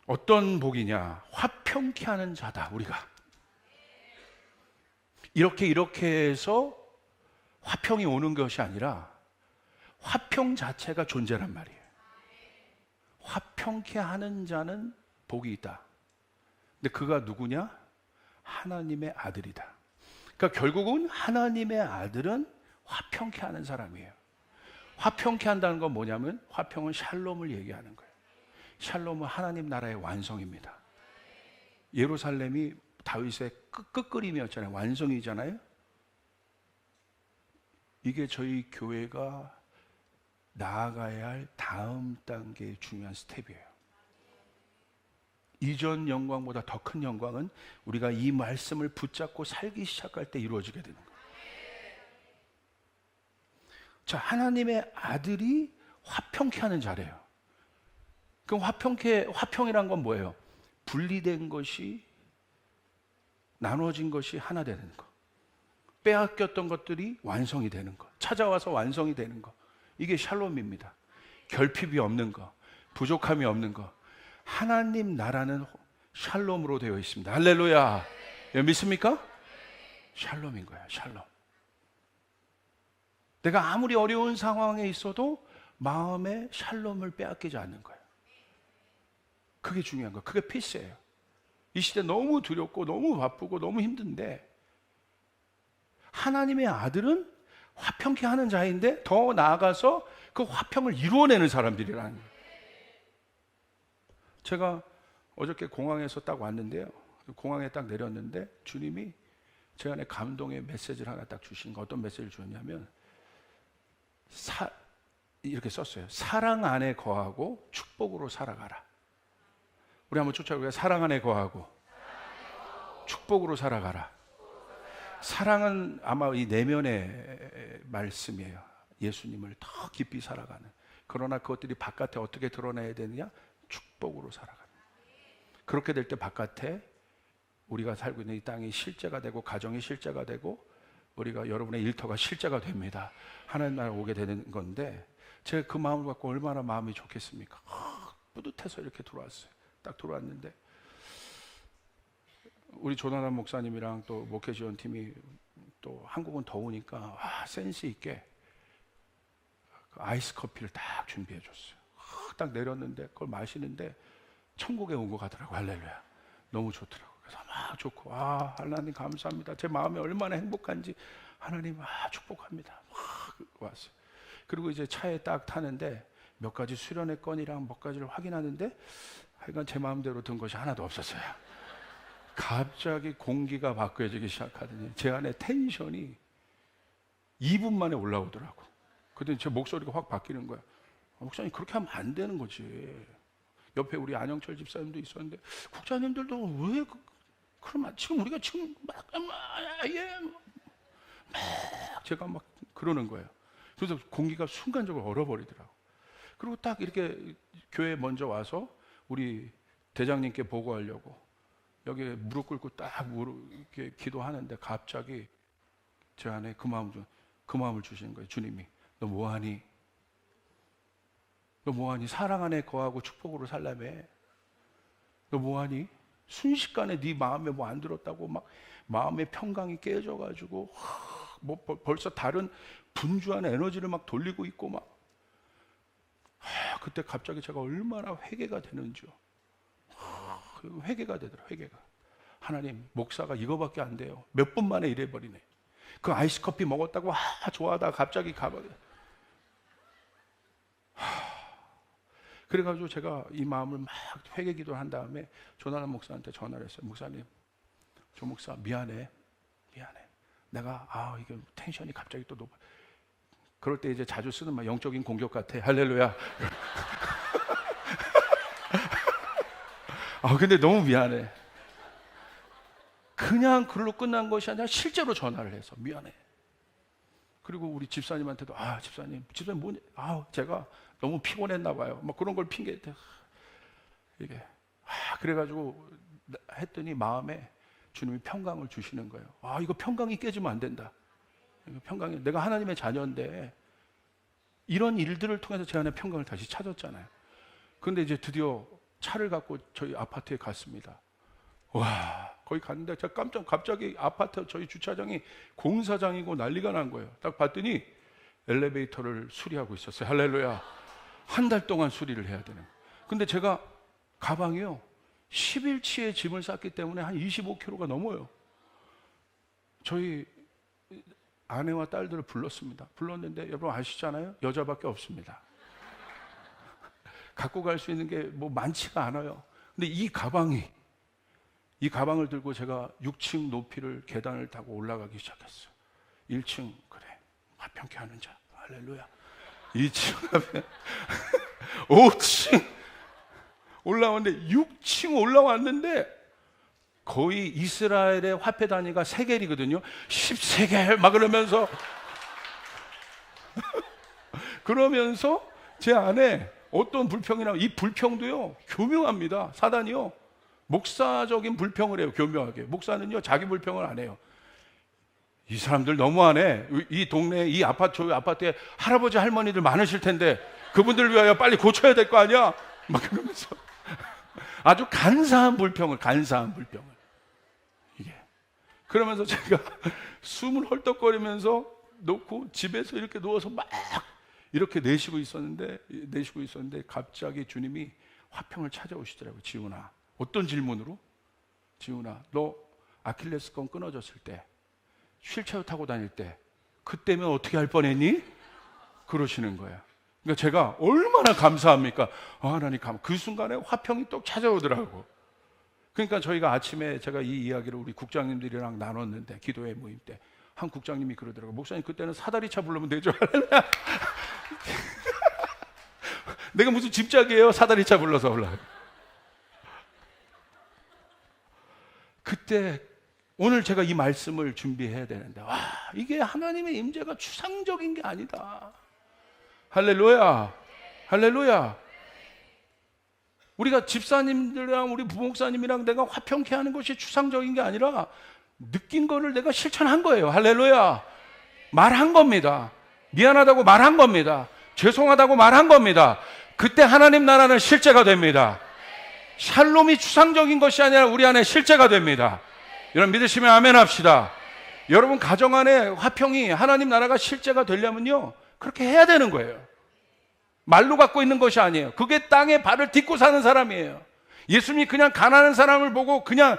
어떤 복이냐? 화평케 하는 자다. 우리가 이렇게 해서 화평이 오는 것이 아니라 화평 자체가 존재란 말이에요. 화평케 하는 자는 복이 있다. 근데 그가 누구냐? 하나님의 아들이다. 그러니까 결국은 하나님의 아들은 화평케 하는 사람이에요. 화평케 한다는 건 뭐냐면 화평은 샬롬을 얘기하는 거예요. 샬롬은 하나님 나라의 완성입니다. 예루살렘이 다윗의 끝그림이었잖아요. 완성이잖아요. 이게 저희 교회가 나아가야 할 다음 단계의 중요한 스텝이에요. 이전 영광보다 더 큰 영광은 우리가 이 말씀을 붙잡고 살기 시작할 때 이루어지게 되는 거예요. 자, 하나님의 아들이 화평케 하는 자래요. 그럼 화평이란 건 뭐예요? 분리된 것이, 나눠진 것이 하나 되는 거. 빼앗겼던 것들이 완성이 되는 거. 찾아와서 완성이 되는 거. 이게 샬롬입니다. 결핍이 없는 거, 부족함이 없는 거. 하나님 나라는 샬롬으로 되어 있습니다. 할렐루야. 믿습니까? 샬롬인 거예요. 샬롬. 내가 아무리 어려운 상황에 있어도 마음에 샬롬을 빼앗기지 않는 거예요. 그게 중요한 거예요. 그게 피스예요. 이 시대 너무 두렵고 너무 바쁘고 너무 힘든데 하나님의 아들은 화평케 하는 자인데 더 나아가서 그 화평을 이루어내는 사람들이라는 거예요. 제가 어저께 공항에서 딱 왔는데요. 공항에 딱 내렸는데 주님이 제 안에 감동의 메시지를 하나 딱 주신 거. 어떤 메시지를 주었냐면 이렇게 썼어요. 사랑 안에 거하고 축복으로 살아가라. 우리 한번 쫓아볼까요? 사랑 안에 거하고 축복으로 살아가라. 사랑은 아마 이 내면의 말씀이에요. 예수님을 더 깊이 살아가는. 그러나 그것들이 바깥에 어떻게 드러나야 되느냐? 축복으로 살아가는. 그렇게 될 때 바깥에 우리가 살고 있는 이 땅이 실제가 되고 가정이 실제가 되고 우리가 여러분의 일터가 실제가 됩니다. 하나님 나라 오게 되는 건데 제가 그 마음을 갖고 얼마나 마음이 좋겠습니까? 뿌듯해서 이렇게 들어왔어요. 딱 들어왔는데 우리 조나단 목사님이랑 또 목회 지원팀이 또 한국은 더우니까 센스 있게 그 아이스 커피를 딱 준비해 줬어요. 딱 내렸는데 그걸 마시는데 천국에 온 것 같더라고. 할렐루야. 너무 좋더라고. 그래서 막 좋고, 하나님 감사합니다. 제 마음이 얼마나 행복한지 하나님 축복합니다. 막 왔어요. 그리고 이제 차에 딱 타는데 몇 가지 수련의 건이랑 몇 가지를 확인하는데 하여간 제 마음대로 든 것이 하나도 없었어요. 갑자기 공기가 바뀌어지기 시작하더니 제 안에 텐션이 2분 만에 올라오더라고. 그랬더니 제 목소리가 확 바뀌는 거야. 목사님 그렇게 하면 안 되는 거지. 옆에 우리 안영철 집사님도 있었는데 국장님들도 왜 그러면 지금 우리가 지금 막 제가 막 그러는 거예요. 그래서 공기가 순간적으로 얼어버리더라고. 그리고 딱 이렇게 교회 먼저 와서 우리 대장님께 보고하려고 여기 무릎 꿇고 딱 이렇게 기도하는데 갑자기 제 안에 그 마음을 주시는 거예요. 주님이 너 뭐하니? 너 뭐하니? 사랑 안에 거하고 축복으로 살라며. 너 뭐하니? 순식간에 네 마음에 뭐 안 들었다고 막 마음의 평강이 깨져가지고 뭐 벌써 다른 분주한 에너지를 막 돌리고 있고 막 그때 갑자기 제가 얼마나 회개가 되는지요. 회개가 되더라. 회개가. 하나님 목사가 이거밖에 안 돼요. 몇 분 만에 이래버리네. 그 아이스 커피 먹었다고 좋아하다가 갑자기 가버려. 그래가지고 제가 이 마음을 막 회개 기도를 한 다음에 조나단 목사한테 전화를 했어요. 목사님, 조 목사 미안해. 내가 이게 텐션이 갑자기 또 높아. 그럴 때 이제 자주 쓰는 말 영적인 공격 같아. 할렐루야. 근데 너무 미안해. 그냥 글로 끝난 것이 아니라 실제로 전화를 해서 미안해. 그리고 우리 집사님한테도 집사님 뭐냐? 제가 너무 피곤했나 봐요. 막 그런 걸 핑계대. 이게 그래가지고 했더니 마음에 주님이 평강을 주시는 거예요. 이거 평강이 깨지면 안 된다. 이거 평강이 내가 하나님의 자녀인데 이런 일들을 통해서 제 안에 평강을 다시 찾았잖아요. 그런데 이제 드디어 차를 갖고 저희 아파트에 갔습니다. 거기 갔는데 제가 갑자기 아파트 저희 주차장이 공사장이고 난리가 난 거예요. 딱 봤더니 엘리베이터를 수리하고 있었어요. 할렐루야. 한 달 동안 수리를 해야 되는. 근데 제가 가방이요 10일치의 짐을 쌌기 때문에 한 25kg가 넘어요. 저희 아내와 딸들을 불렀습니다. 불렀는데 여러분 아시잖아요. 여자밖에 없습니다. 갖고 갈 수 있는 게 뭐 많지가 않아요. 근데 이 가방을 들고 제가 6층 높이를 계단을 타고 올라가기 시작했어요. 1층 그래 화평케 하는 자 할렐루야. 2층 하면 5층 올라왔는데 6층 올라왔는데 거의 이스라엘의 화폐 단위가 세겔이거든요. 10세겔 막 그러면서 제 안에 어떤 불평이나 이 불평도요 교묘합니다. 사단이요 목사적인 불평을 해요. 교묘하게. 목사는요 자기 불평을 안 해요. 이 사람들 너무하네. 이 동네에 이 아파트 저희 아파트에 할아버지 할머니들 많으실 텐데 그분들을 위하여 빨리 고쳐야 될 거 아니야. 막 그러면서 아주 간사한 불평을 이게 그러면서 제가 숨을 헐떡거리면서 놓고 집에서 이렇게 누워서 막 이렇게 내쉬고 있었는데 갑자기 주님이 화평을 찾아오시더라고요. 지훈아. 어떤 질문으로? 지훈아, 너 아킬레스건 끊어졌을 때 휠체어 타고 다닐 때 그때면 어떻게 할 뻔했니? 그러시는 거야. 그러니까 제가 얼마나 감사합니까? 하나님 그 순간에 화평이 또 찾아오더라고. 그러니까 저희가 아침에 제가 이 이야기를 우리 국장님들이랑 나눴는데 기도회 모임 때 한 국장님이 그러더라고. 목사님 그때는 사다리차 부르면 되죠. 내가 무슨 집작이에요? 사다리차 불러서 올라가. 그때 오늘 제가 이 말씀을 준비해야 되는데 이게 하나님의 임재가 추상적인 게 아니다. 할렐루야. 우리가 집사님들이랑 우리 부목사님이랑 내가 화평케 하는 것이 추상적인 게 아니라 느낀 거를 내가 실천한 거예요. 할렐루야. 말한 겁니다. 미안하다고 말한 겁니다. 죄송하다고 말한 겁니다. 그때 하나님 나라는 실제가 됩니다. 샬롬이 추상적인 것이 아니라 우리 안에 실제가 됩니다. 여러분 믿으시면 아멘 합시다. 여러분 가정 안에 화평이 하나님 나라가 실제가 되려면요, 그렇게 해야 되는 거예요. 말로 갖고 있는 것이 아니에요. 그게 땅에 발을 딛고 사는 사람이에요. 예수님이 그냥 가난한 사람을 보고 그냥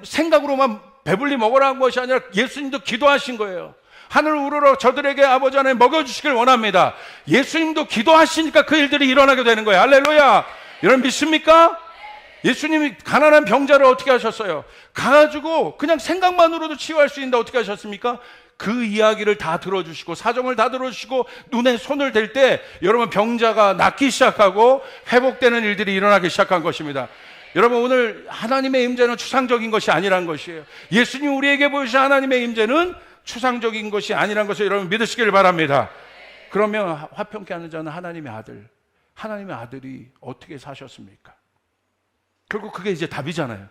생각으로만 배불리 먹으라 한 것이 아니라 예수님도 기도하신 거예요. 하늘 우러러 저들에게 아버지 하나님 먹여주시길 원합니다. 예수님도 기도하시니까 그 일들이 일어나게 되는 거예요. 할렐루야. 여러분 믿습니까? 예수님이 가난한 병자를 어떻게 하셨어요? 가가지고 그냥 생각만으로도 치유할 수 있는데 어떻게 하셨습니까? 그 이야기를 다 들어주시고 사정을 다 들어주시고 눈에 손을 댈 때 여러분 병자가 낫기 시작하고 회복되는 일들이 일어나기 시작한 것입니다. 여러분 오늘 하나님의 임재는 추상적인 것이 아니란 것이에요. 예수님 우리에게 보여주신 하나님의 임재는 추상적인 것이 아니란 것을 여러분 믿으시길 바랍니다. 그러면 화평케 하는 자는 하나님의 아들이 어떻게 사셨습니까? 결국 그게 이제 답이잖아요.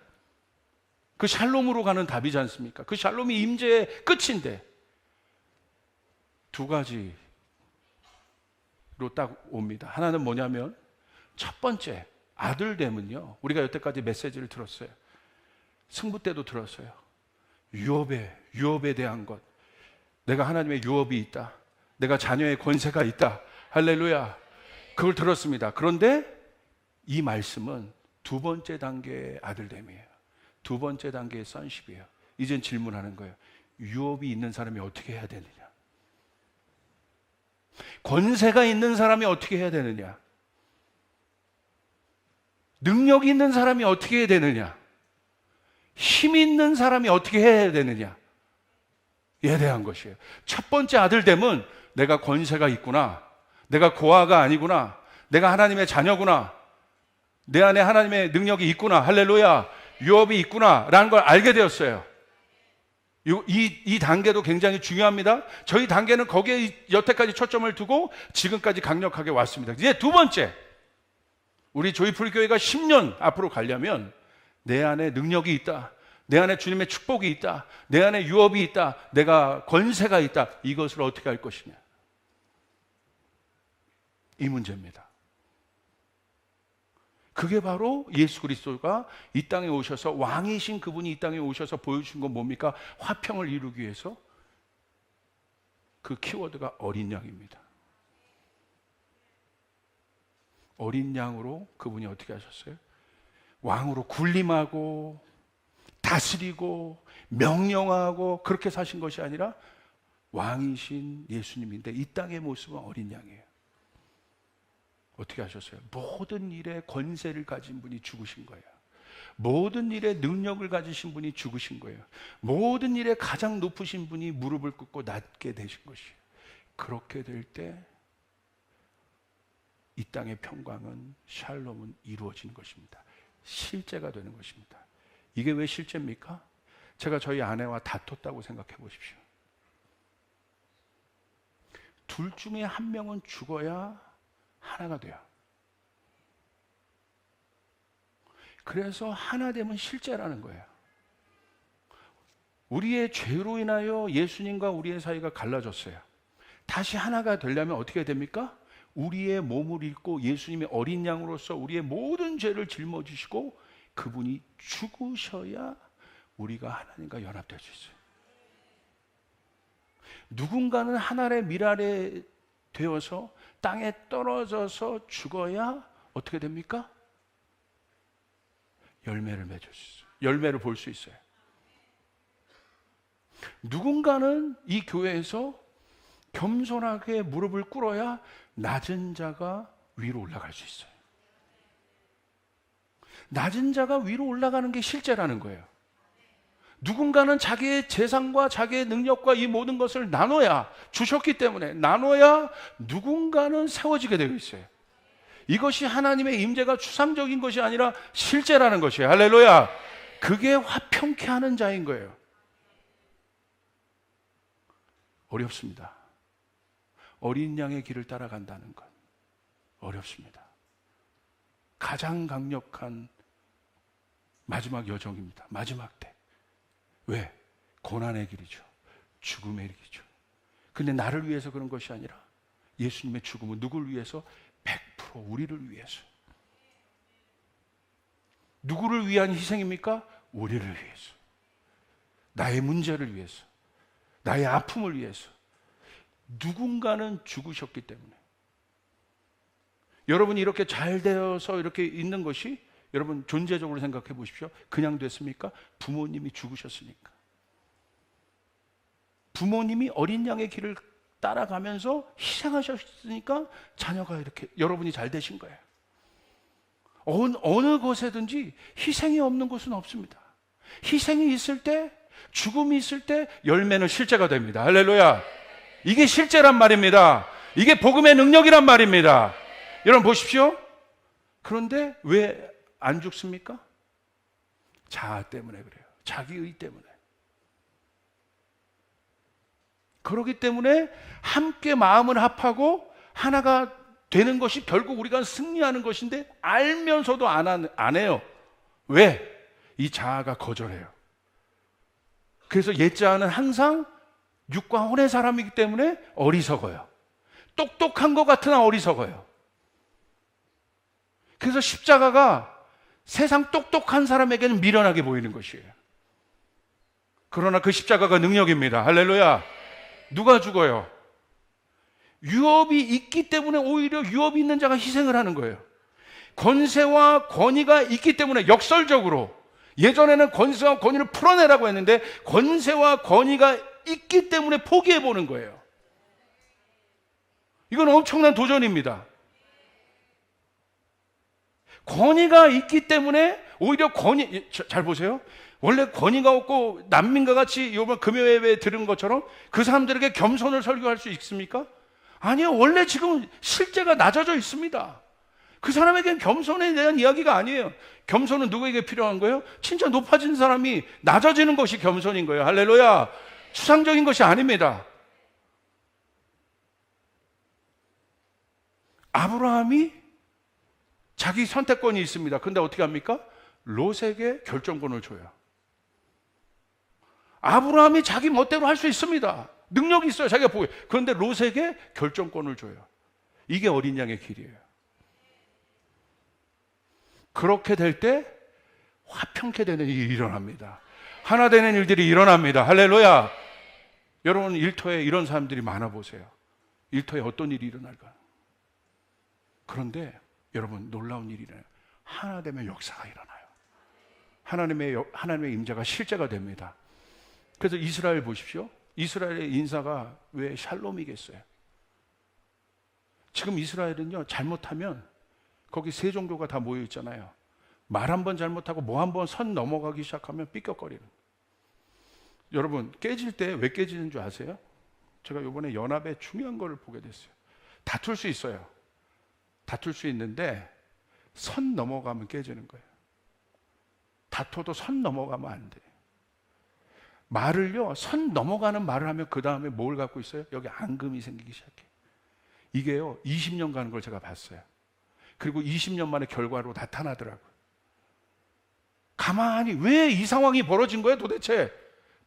그 샬롬으로 가는 답이지 않습니까? 그 샬롬이 임재의 끝인데 두 가지로 딱 옵니다. 하나는 뭐냐면 첫 번째 아들됨은요, 우리가 여태까지 메시지를 들었어요. 승부 때도 들었어요. 유업에 대한 것. 내가 하나님의 유업이 있다. 내가 자녀의 권세가 있다. 할렐루야. 그걸 들었습니다. 그런데 이 말씀은 두 번째 단계의 아들됨이에요. 두 번째 단계의 sonship이에요. 이젠 질문하는 거예요. 유업이 있는 사람이 어떻게 해야 되느냐? 권세가 있는 사람이 어떻게 해야 되느냐? 능력이 있는 사람이 어떻게 해야 되느냐? 힘 있는 사람이 어떻게 해야 되느냐? 에 대한 것이에요. 첫 번째 아들됨은 내가 권세가 있구나. 내가 고아가 아니구나. 내가 하나님의 자녀구나. 내 안에 하나님의 능력이 있구나. 할렐루야. 유업이 있구나. 라는 걸 알게 되었어요. 이 단계도 굉장히 중요합니다. 저희 단계는 거기에 여태까지 초점을 두고 지금까지 강력하게 왔습니다. 이제 두 번째. 우리 조이풀 교회가 10년 앞으로 가려면 내 안에 능력이 있다. 내 안에 주님의 축복이 있다. 내 안에 유업이 있다. 내가 권세가 있다. 이것을 어떻게 할 것이냐. 이 문제입니다. 그게 바로 예수 그리스도가 이 땅에 오셔서 왕이신 그분이 이 땅에 오셔서 보여주신 건 뭡니까? 화평을 이루기 위해서 그 키워드가 어린 양입니다. 어린 양으로 그분이 어떻게 하셨어요? 왕으로 군림하고 다스리고 명령하고 그렇게 사신 것이 아니라 왕이신 예수님인데 이 땅의 모습은 어린 양이에요. 어떻게 하셨어요? 모든 일에 권세를 가진 분이 죽으신 거예요. 모든 일에 능력을 가지신 분이 죽으신 거예요. 모든 일에 가장 높으신 분이 무릎을 꿇고 낫게 되신 것이에요. 그렇게 될 때 이 땅의 평강은 샬롬은 이루어지는 것입니다. 실제가 되는 것입니다. 이게 왜 실제입니까? 제가 저희 아내와 다퉜다고 생각해 보십시오. 둘 중에 한 명은 죽어야 하나가 돼요. 그래서 하나 되면 실제라는 거예요. 우리의 죄로 인하여 예수님과 우리의 사이가 갈라졌어요. 다시 하나가 되려면 어떻게 됩니까? 우리의 몸을 입고 예수님의 어린 양으로서 우리의 모든 죄를 짊어지시고 그분이 죽으셔야 우리가 하나님과 연합될 수 있어요. 누군가는 하늘의 밀아래 되어서 땅에 떨어져서 죽어야 어떻게 됩니까? 열매를 맺을 수 있어요. 열매를 볼 수 있어요. 누군가는 이 교회에서 겸손하게 무릎을 꿇어야 낮은 자가 위로 올라갈 수 있어요. 낮은 자가 위로 올라가는 게 실제라는 거예요. 누군가는 자기의 재산과 자기의 능력과 이 모든 것을 나눠야, 주셨기 때문에 나눠야 누군가는 세워지게 되어 있어요. 이것이 하나님의 임재가 추상적인 것이 아니라 실제라는 것이에요. 할렐루야. 그게 화평케 하는 자인 거예요. 어렵습니다. 어린 양의 길을 따라간다는 것 어렵습니다. 가장 강력한 마지막 여정입니다. 마지막 때. 왜? 고난의 길이죠. 죽음의 길이죠. 근데 나를 위해서 그런 것이 아니라 예수님의 죽음은 누구를 위해서? 100% 우리를 위해서. 누구를 위한 희생입니까? 우리를 위해서. 나의 문제를 위해서, 나의 아픔을 위해서 누군가는 죽으셨기 때문에. 여러분이 이렇게 잘 되어서 이렇게 있는 것이, 여러분 존재적으로 생각해 보십시오. 그냥 됐습니까? 부모님이 죽으셨으니까. 부모님이 어린 양의 길을 따라가면서 희생하셨으니까 자녀가 이렇게 여러분이 잘 되신 거예요. 어느 곳에든지 희생이 없는 곳은 없습니다. 희생이 있을 때, 죽음이 있을 때 열매는 실제가 됩니다. 할렐루야. 이게 실제란 말입니다. 이게 복음의 능력이란 말입니다. 여러분 보십시오. 그런데 왜 안 죽습니까? 자아 때문에 그래요. 자기의 때문에. 그렇기 때문에 함께 마음을 합하고 하나가 되는 것이 결국 우리가 승리하는 것인데 알면서도 안 해요. 왜? 이 자아가 거절해요. 그래서 옛자아는 항상 육과 혼의 사람이기 때문에 어리석어요. 똑똑한 것 같으나 어리석어요. 그래서 십자가가 세상 똑똑한 사람에게는 미련하게 보이는 것이에요. 그러나 그 십자가가 능력입니다. 할렐루야. 누가 죽어요? 유업이 있기 때문에 오히려 유업이 있는 자가 희생을 하는 거예요. 권세와 권위가 있기 때문에 역설적으로, 예전에는 권세와 권위를 풀어내라고 했는데 권세와 권위가 있기 때문에 포기해보는 거예요. 이건 엄청난 도전입니다. 권위가 있기 때문에 오히려 잘 보세요. 원래 권위가 없고 난민과 같이 이번 금요예배에 들은 것처럼 그 사람들에게 겸손을 설교할 수 있습니까? 아니요. 원래 지금 실제가 낮아져 있습니다. 그 사람에겐 겸손에 대한 이야기가 아니에요. 겸손은 누구에게 필요한 거예요? 진짜 높아진 사람이 낮아지는 것이 겸손인 거예요. 할렐루야. 추상적인 것이 아닙니다. 아브라함이 자기 선택권이 있습니다. 근데 어떻게 합니까? 롯에게 결정권을 줘요. 아브라함이 자기 멋대로 할 수 있습니다. 능력이 있어요. 자기가 보고. 그런데 롯에게 결정권을 줘요. 이게 어린 양의 길이에요. 그렇게 될 때 화평케 되는 일이 일어납니다. 하나 되는 일들이 일어납니다. 할렐루야. 여러분 일터에 이런 사람들이 많아 보세요. 일터에 어떤 일이 일어날까? 그런데 여러분 놀라운 일이 일어나요. 하나 되면 역사가 일어나요. 하나님의 임재가 실제가 됩니다. 그래서 이스라엘 보십시오. 이스라엘의 인사가 왜 샬롬이겠어요? 지금 이스라엘은요, 잘못하면 거기 세 종교가 다 모여 있잖아요. 말 한 번 잘못하고 뭐 한 번 선 넘어가기 시작하면 삐걱거리는. 여러분 깨질 때 왜 깨지는 줄 아세요? 제가 이번에 연합에 중요한 걸 보게 됐어요. 다툴 수 있어요. 다툴 수 있는데 선 넘어가면 깨지는 거예요. 다퉈도 선 넘어가면 안 돼. 말을요, 선 넘어가는 말을 하면 그 다음에 뭘 갖고 있어요? 여기 앙금이 생기기 시작해. 이게요 20년 가는 걸 제가 봤어요. 그리고 20년 만에 결과로 나타나더라고요. 가만히 왜 이 상황이 벌어진 거예요 도대체?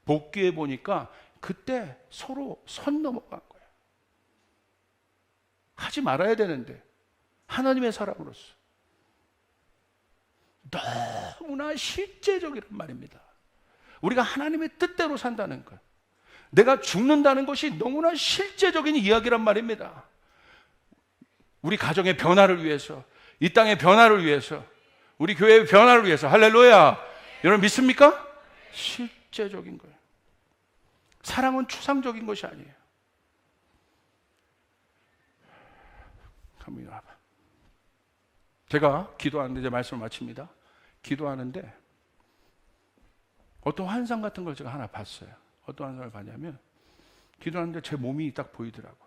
복귀해 보니까 그때 서로 선 넘어간 거예요. 하지 말아야 되는데 하나님의 사람으로서 너무나 실제적이란 말입니다. 우리가 하나님의 뜻대로 산다는 것, 내가 죽는다는 것이 너무나 실제적인 이야기란 말입니다. 우리 가정의 변화를 위해서, 이 땅의 변화를 위해서, 우리 교회의 변화를 위해서. 할렐루야. 여러분 믿습니까? 실제적인 거예요. 사랑은 추상적인 것이 아니에요. 한번 와봐. 제가 기도하는데, 이제 말씀을 마칩니다. 기도하는데 어떤 환상 같은 걸 제가 하나 봤어요. 어떤 환상을 봤냐면, 기도하는데 제 몸이 딱 보이더라고.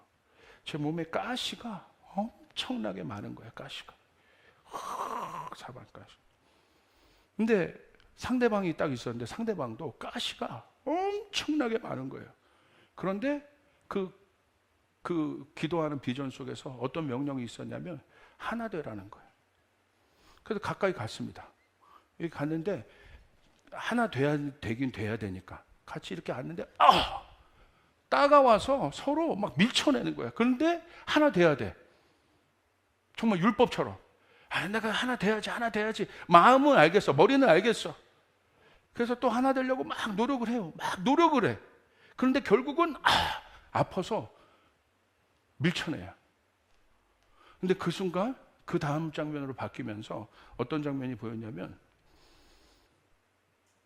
제 몸에 가시가 엄청나게 많은 거예요. 가시가 사방가시. 근데 상대방이 딱 있었는데 상대방도 가시가 엄청나게 많은 거예요. 그런데 그 기도하는 비전 속에서 어떤 명령이 있었냐면 하나 되라는 거예요. 그래서 가까이 갔습니다. 여기 갔는데 하나 되긴 돼야 되니까 같이 이렇게 앉는데 따가워서 서로 막 밀쳐내는 거야. 그런데 하나 돼야 돼. 정말 율법처럼. 내가 하나 돼야지. 마음은 알겠어. 머리는 알겠어. 그래서 또 하나 되려고 막 노력을 해요. 막 노력을 해. 그런데 결국은 아파서 밀쳐내요. 근데 그 순간 그 다음 장면으로 바뀌면서 어떤 장면이 보였냐면,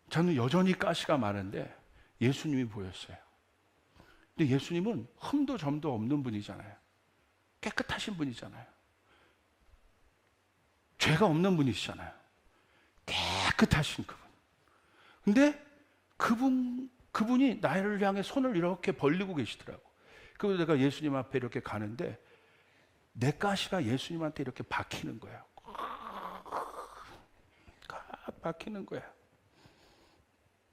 저는 여전히 가시가 많은데 예수님이 보였어요. 근데 예수님은 흠도 점도 없는 분이잖아요. 깨끗하신 분이잖아요. 죄가 없는 분이시잖아요. 깨끗하신 그분. 근데 그분이 나를 향해 손을 이렇게 벌리고 계시더라고. 그래서 내가 예수님 앞에 이렇게 가는데 내 가시가 예수님한테 이렇게 박히는 거야. 박히는 거야.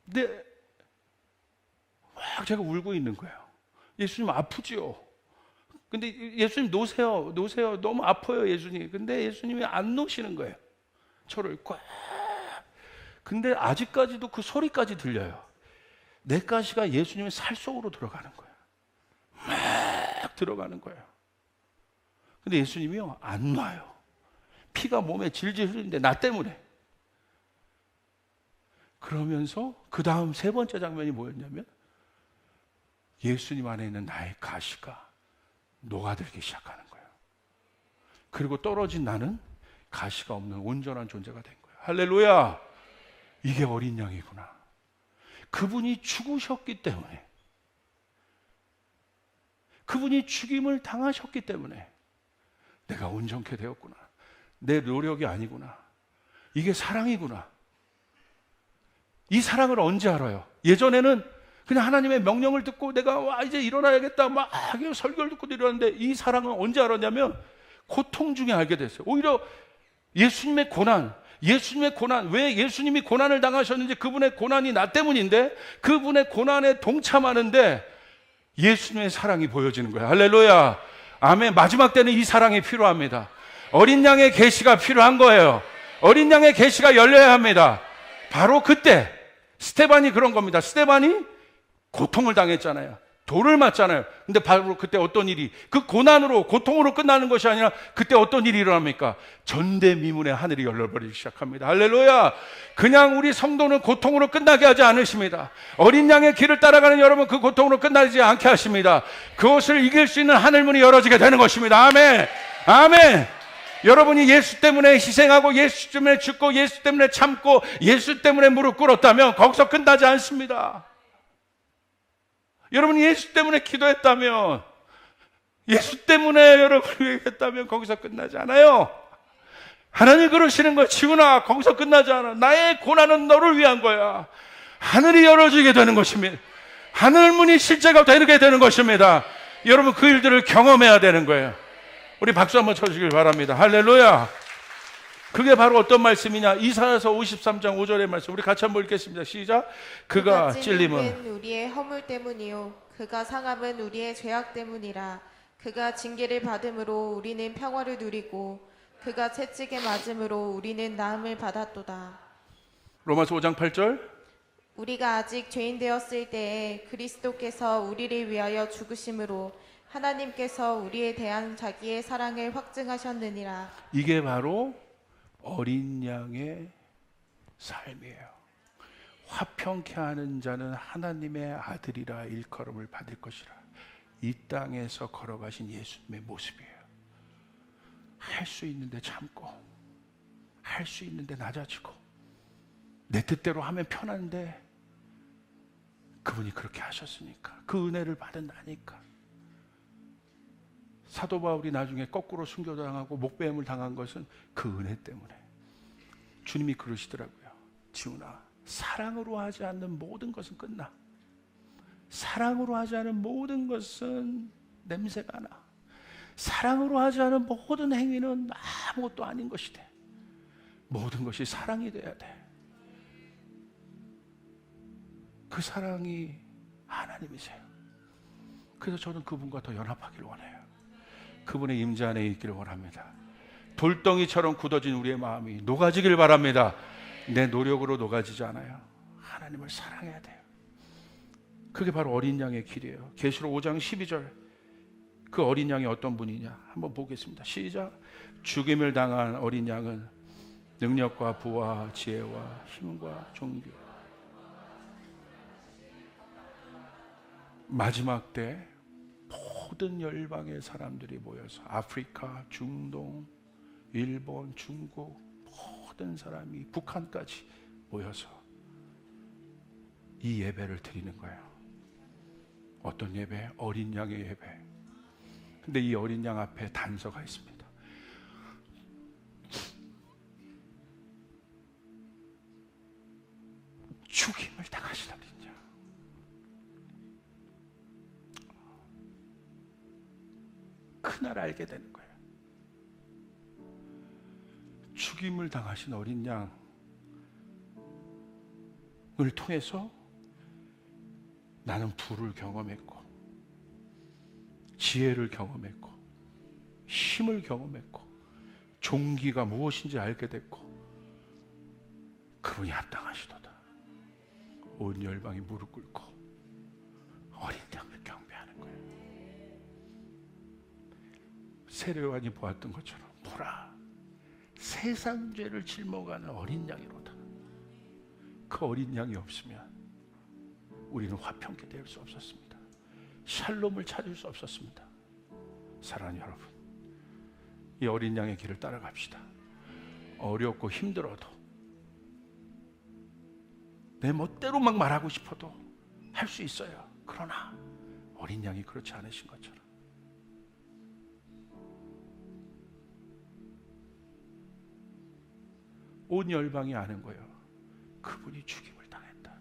근데 막 제가 울고 있는 거예요. 예수님 아프지요. 근데 예수님 놓으세요. 너무 아파요, 예수님. 근데 예수님이 안 놓으시는 거예요. 저를 꽉. 근데 아직까지도 그 소리까지 들려요. 내 가시가 예수님의 살 속으로 들어가는 거예요. 막 들어가는 거예요. 근데 예수님이요, 안 놔요. 피가 몸에 질질 흐르는데 나 때문에. 그러면서 그 다음 세 번째 장면이 뭐였냐면, 예수님 안에 있는 나의 가시가 녹아들기 시작하는 거예요. 그리고 떨어진 나는 가시가 없는 온전한 존재가 된 거예요. 할렐루야! 이게 어린 양이구나. 그분이 죽으셨기 때문에, 그분이 죽임을 당하셨기 때문에 내가 온전케 되었구나. 내 노력이 아니구나. 이게 사랑이구나. 이 사랑을 언제 알아요? 예전에는 그냥 하나님의 명령을 듣고 내가 이제 일어나야겠다 막 설교를 듣고 일어났는데, 이 사랑은 언제 알았냐면 고통 중에 알게 됐어요. 오히려 예수님의 고난, 왜 예수님이 고난을 당하셨는지, 그분의 고난이 나 때문인데 그분의 고난에 동참하는데 예수님의 사랑이 보여지는 거예요. 할렐루야. 아멘. 마지막 때는 이 사랑이 필요합니다. 어린 양의 계시가 필요한 거예요. 어린 양의 계시가 열려야 합니다. 바로 그때 스데반이 그런 겁니다. 스데반이 고통을 당했잖아요. 돌을 맞잖아요. 근데 바로 그때 어떤 일이, 그 고난으로, 고통으로 끝나는 것이 아니라 그때 어떤 일이 일어납니까? 전대미문의 하늘이 열려버리기 시작합니다. 할렐루야. 그냥 우리 성도는 고통으로 끝나게 하지 않으십니다. 어린 양의 길을 따라가는 여러분, 그 고통으로 끝나지 않게 하십니다. 그것을 이길 수 있는 하늘문이 열어지게 되는 것입니다. 아멘. 아멘. 여러분이 예수 때문에 희생하고 예수 때문에 죽고 예수 때문에 참고 예수 때문에 무릎 꿇었다면 거기서 끝나지 않습니다. 여러분이 예수 때문에 기도했다면, 예수 때문에 여러분이 했다면 거기서 끝나지 않아요. 하나님 그러시는 거야. 지훈아, 거기서 끝나지 않아. 나의 고난은 너를 위한 거야. 하늘이 열어지게 되는 것입니다. 하늘문이 실제가 되게 되는 것입니다. 여러분 그 일들을 경험해야 되는 거예요. 우리 박수 한번 쳐주길 바랍니다. 할렐루야. 그게 바로 어떤 말씀이냐? 이사야서 53장 5절의 말씀, 우리 같이 한번 읽겠습니다. 시작. 그가 찔림은 우리의 허물 때문이요 그가 상함은 우리의 죄악 때문이라. 그가 징계를 받음으로 우리는 평화를 누리고 그가 채찍에 맞음으로 우리는 나음을 받았도다. 로마서 5장 8절. 우리가 아직 죄인 되었을 때에 그리스도께서 우리를 위하여 죽으심으로 하나님께서 우리에 대한 자기의 사랑을 확증하셨느니라. 이게 바로 어린 양의 삶이에요. 화평케 하는 자는 하나님의 아들이라 일컬음을 받을 것이라. 이 땅에서 걸어가신 예수님의 모습이에요. 할 수 있는데 참고, 할 수 있는데 낮아지고, 내 뜻대로 하면 편한데 그분이 그렇게 하셨으니까, 그 은혜를 받은다니까. 사도 바울이 나중에 거꾸로 순교당하고 목배임을 당한 것은 그 은혜 때문에. 주님이 그러시더라고요. 지훈아, 사랑으로 하지 않는 모든 것은 끝나. 사랑으로 하지 않은 모든 것은 냄새가 나. 사랑으로 하지 않은 모든 행위는 아무것도 아닌 것이 돼. 모든 것이 사랑이 돼야 돼. 그 사랑이 하나님이세요. 그래서 저는 그분과 더 연합하기를 원해요. 그분의 임재 안에 있기를 원합니다. 돌덩이처럼 굳어진 우리의 마음이 녹아지길 바랍니다. 내 노력으로 녹아지지 않아요. 하나님을 사랑해야 돼요. 그게 바로 어린 양의 길이에요. 계시록 5장 12절. 그 어린 양이 어떤 분이냐 한번 보겠습니다. 시작. 죽임을 당한 어린 양은 능력과 부와 지혜와 힘과 존귀 마지막 때 모든 열방의 사람들이 모여서 아프리카, 중동, 일본, 중국 모든 사람이 북한까지 모여서 이 예배를 드리는 거예요. 어떤 예배? 어린 양의 예배. 근데 이 어린 양 앞에 단서가 있습니다. 죽임을 당하신 어린 양. 그날 알게 되는 거예요. 죽임을 당하신 어린 양을 통해서 나는 부를 경험했고, 지혜를 경험했고, 힘을 경험했고, 종기가 무엇인지 알게 됐고, 그분이 합당하시도다. 온 열방이 무릎 꿇고 어린 양을 경배하는 거예요. 세례요한이 보았던 것처럼 보라, 세상 죄를 짊어가는 어린 양이로다. 그 어린 양이 없으면 우리는 화평케 될 수 없었습니다. 샬롬을 찾을 수 없었습니다. 사랑하는 여러분, 이 어린 양의 길을 따라갑시다. 어렵고 힘들어도, 내 멋대로 막 말하고 싶어도 할 수 있어요. 그러나 어린 양이 그렇지 않으신 것처럼 온 열방이 아는 거예요. 그분이 죽임을 당했다.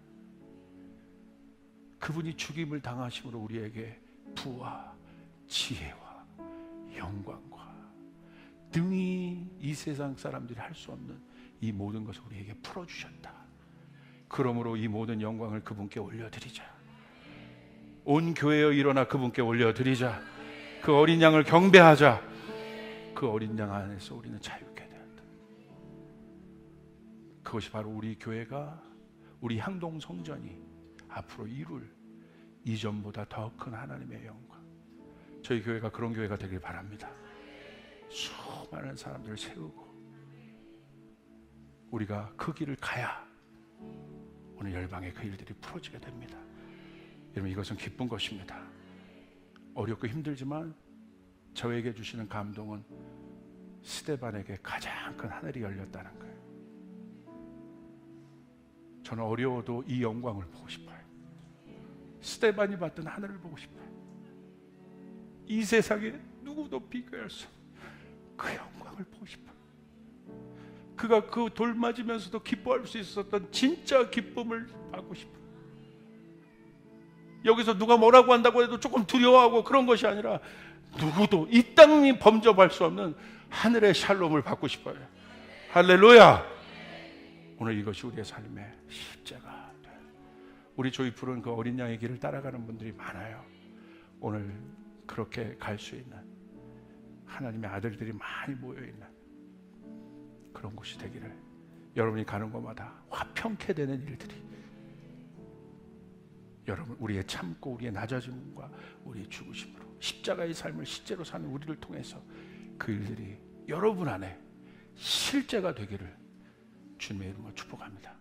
그분이 죽임을 당하심으로 우리에게 부와 지혜와 영광과 등이 이 세상 사람들이 할 수 없는 이 모든 것을 우리에게 풀어주셨다. 그러므로 이 모든 영광을 그분께 올려드리자. 온 교회여 일어나 그분께 올려드리자. 그 어린 양을 경배하자. 그 어린 양 안에서 우리는 자유케 되었다. 그것이 바로 우리 교회가, 우리 향동 성전이 앞으로 이룰 이전보다 더 큰 하나님의 영광, 저희 교회가 그런 교회가 되길 바랍니다. 수많은 사람들을 세우고 우리가 그 길을 가야 오늘 열방의 그 일들이 풀어지게 됩니다. 여러분, 이것은 기쁜 것입니다. 어렵고 힘들지만 저에게 주시는 감동은 스데반에게 가장 큰 하늘이 열렸다는 거예요. 저는 어려워도 이 영광을 보고 싶어요. 스데반이 봤던 하늘을 보고 싶어요. 이 세상에 누구도 비교할 수 없는 그 영광을 보고 싶어요. 그가 그 돌 맞으면서도 기뻐할 수 있었던 진짜 기쁨을 받고 싶어요. 여기서 누가 뭐라고 한다고 해도 조금 두려워하고 그런 것이 아니라 누구도 이 땅이 범접할 수 없는 하늘의 샬롬을 받고 싶어요. 할렐루야! 오늘 이것이 우리의 삶의 십자가 돼. 우리 조이풀은 그 어린 양의 길을 따라가는 분들이 많아요. 오늘 그렇게 갈 수 있는 하나님의 아들들이 많이 모여있는 그런 곳이 되기를, 여러분이 가는 곳마다 화평케 되는 일들이, 여러분 우리의 참고 우리의 낮아짐과 우리의 죽으심으로 십자가의 삶을 실제로 사는 우리를 통해서 그 일들이 여러분 안에 실제가 되기를 주님의 이름으로 축복합니다.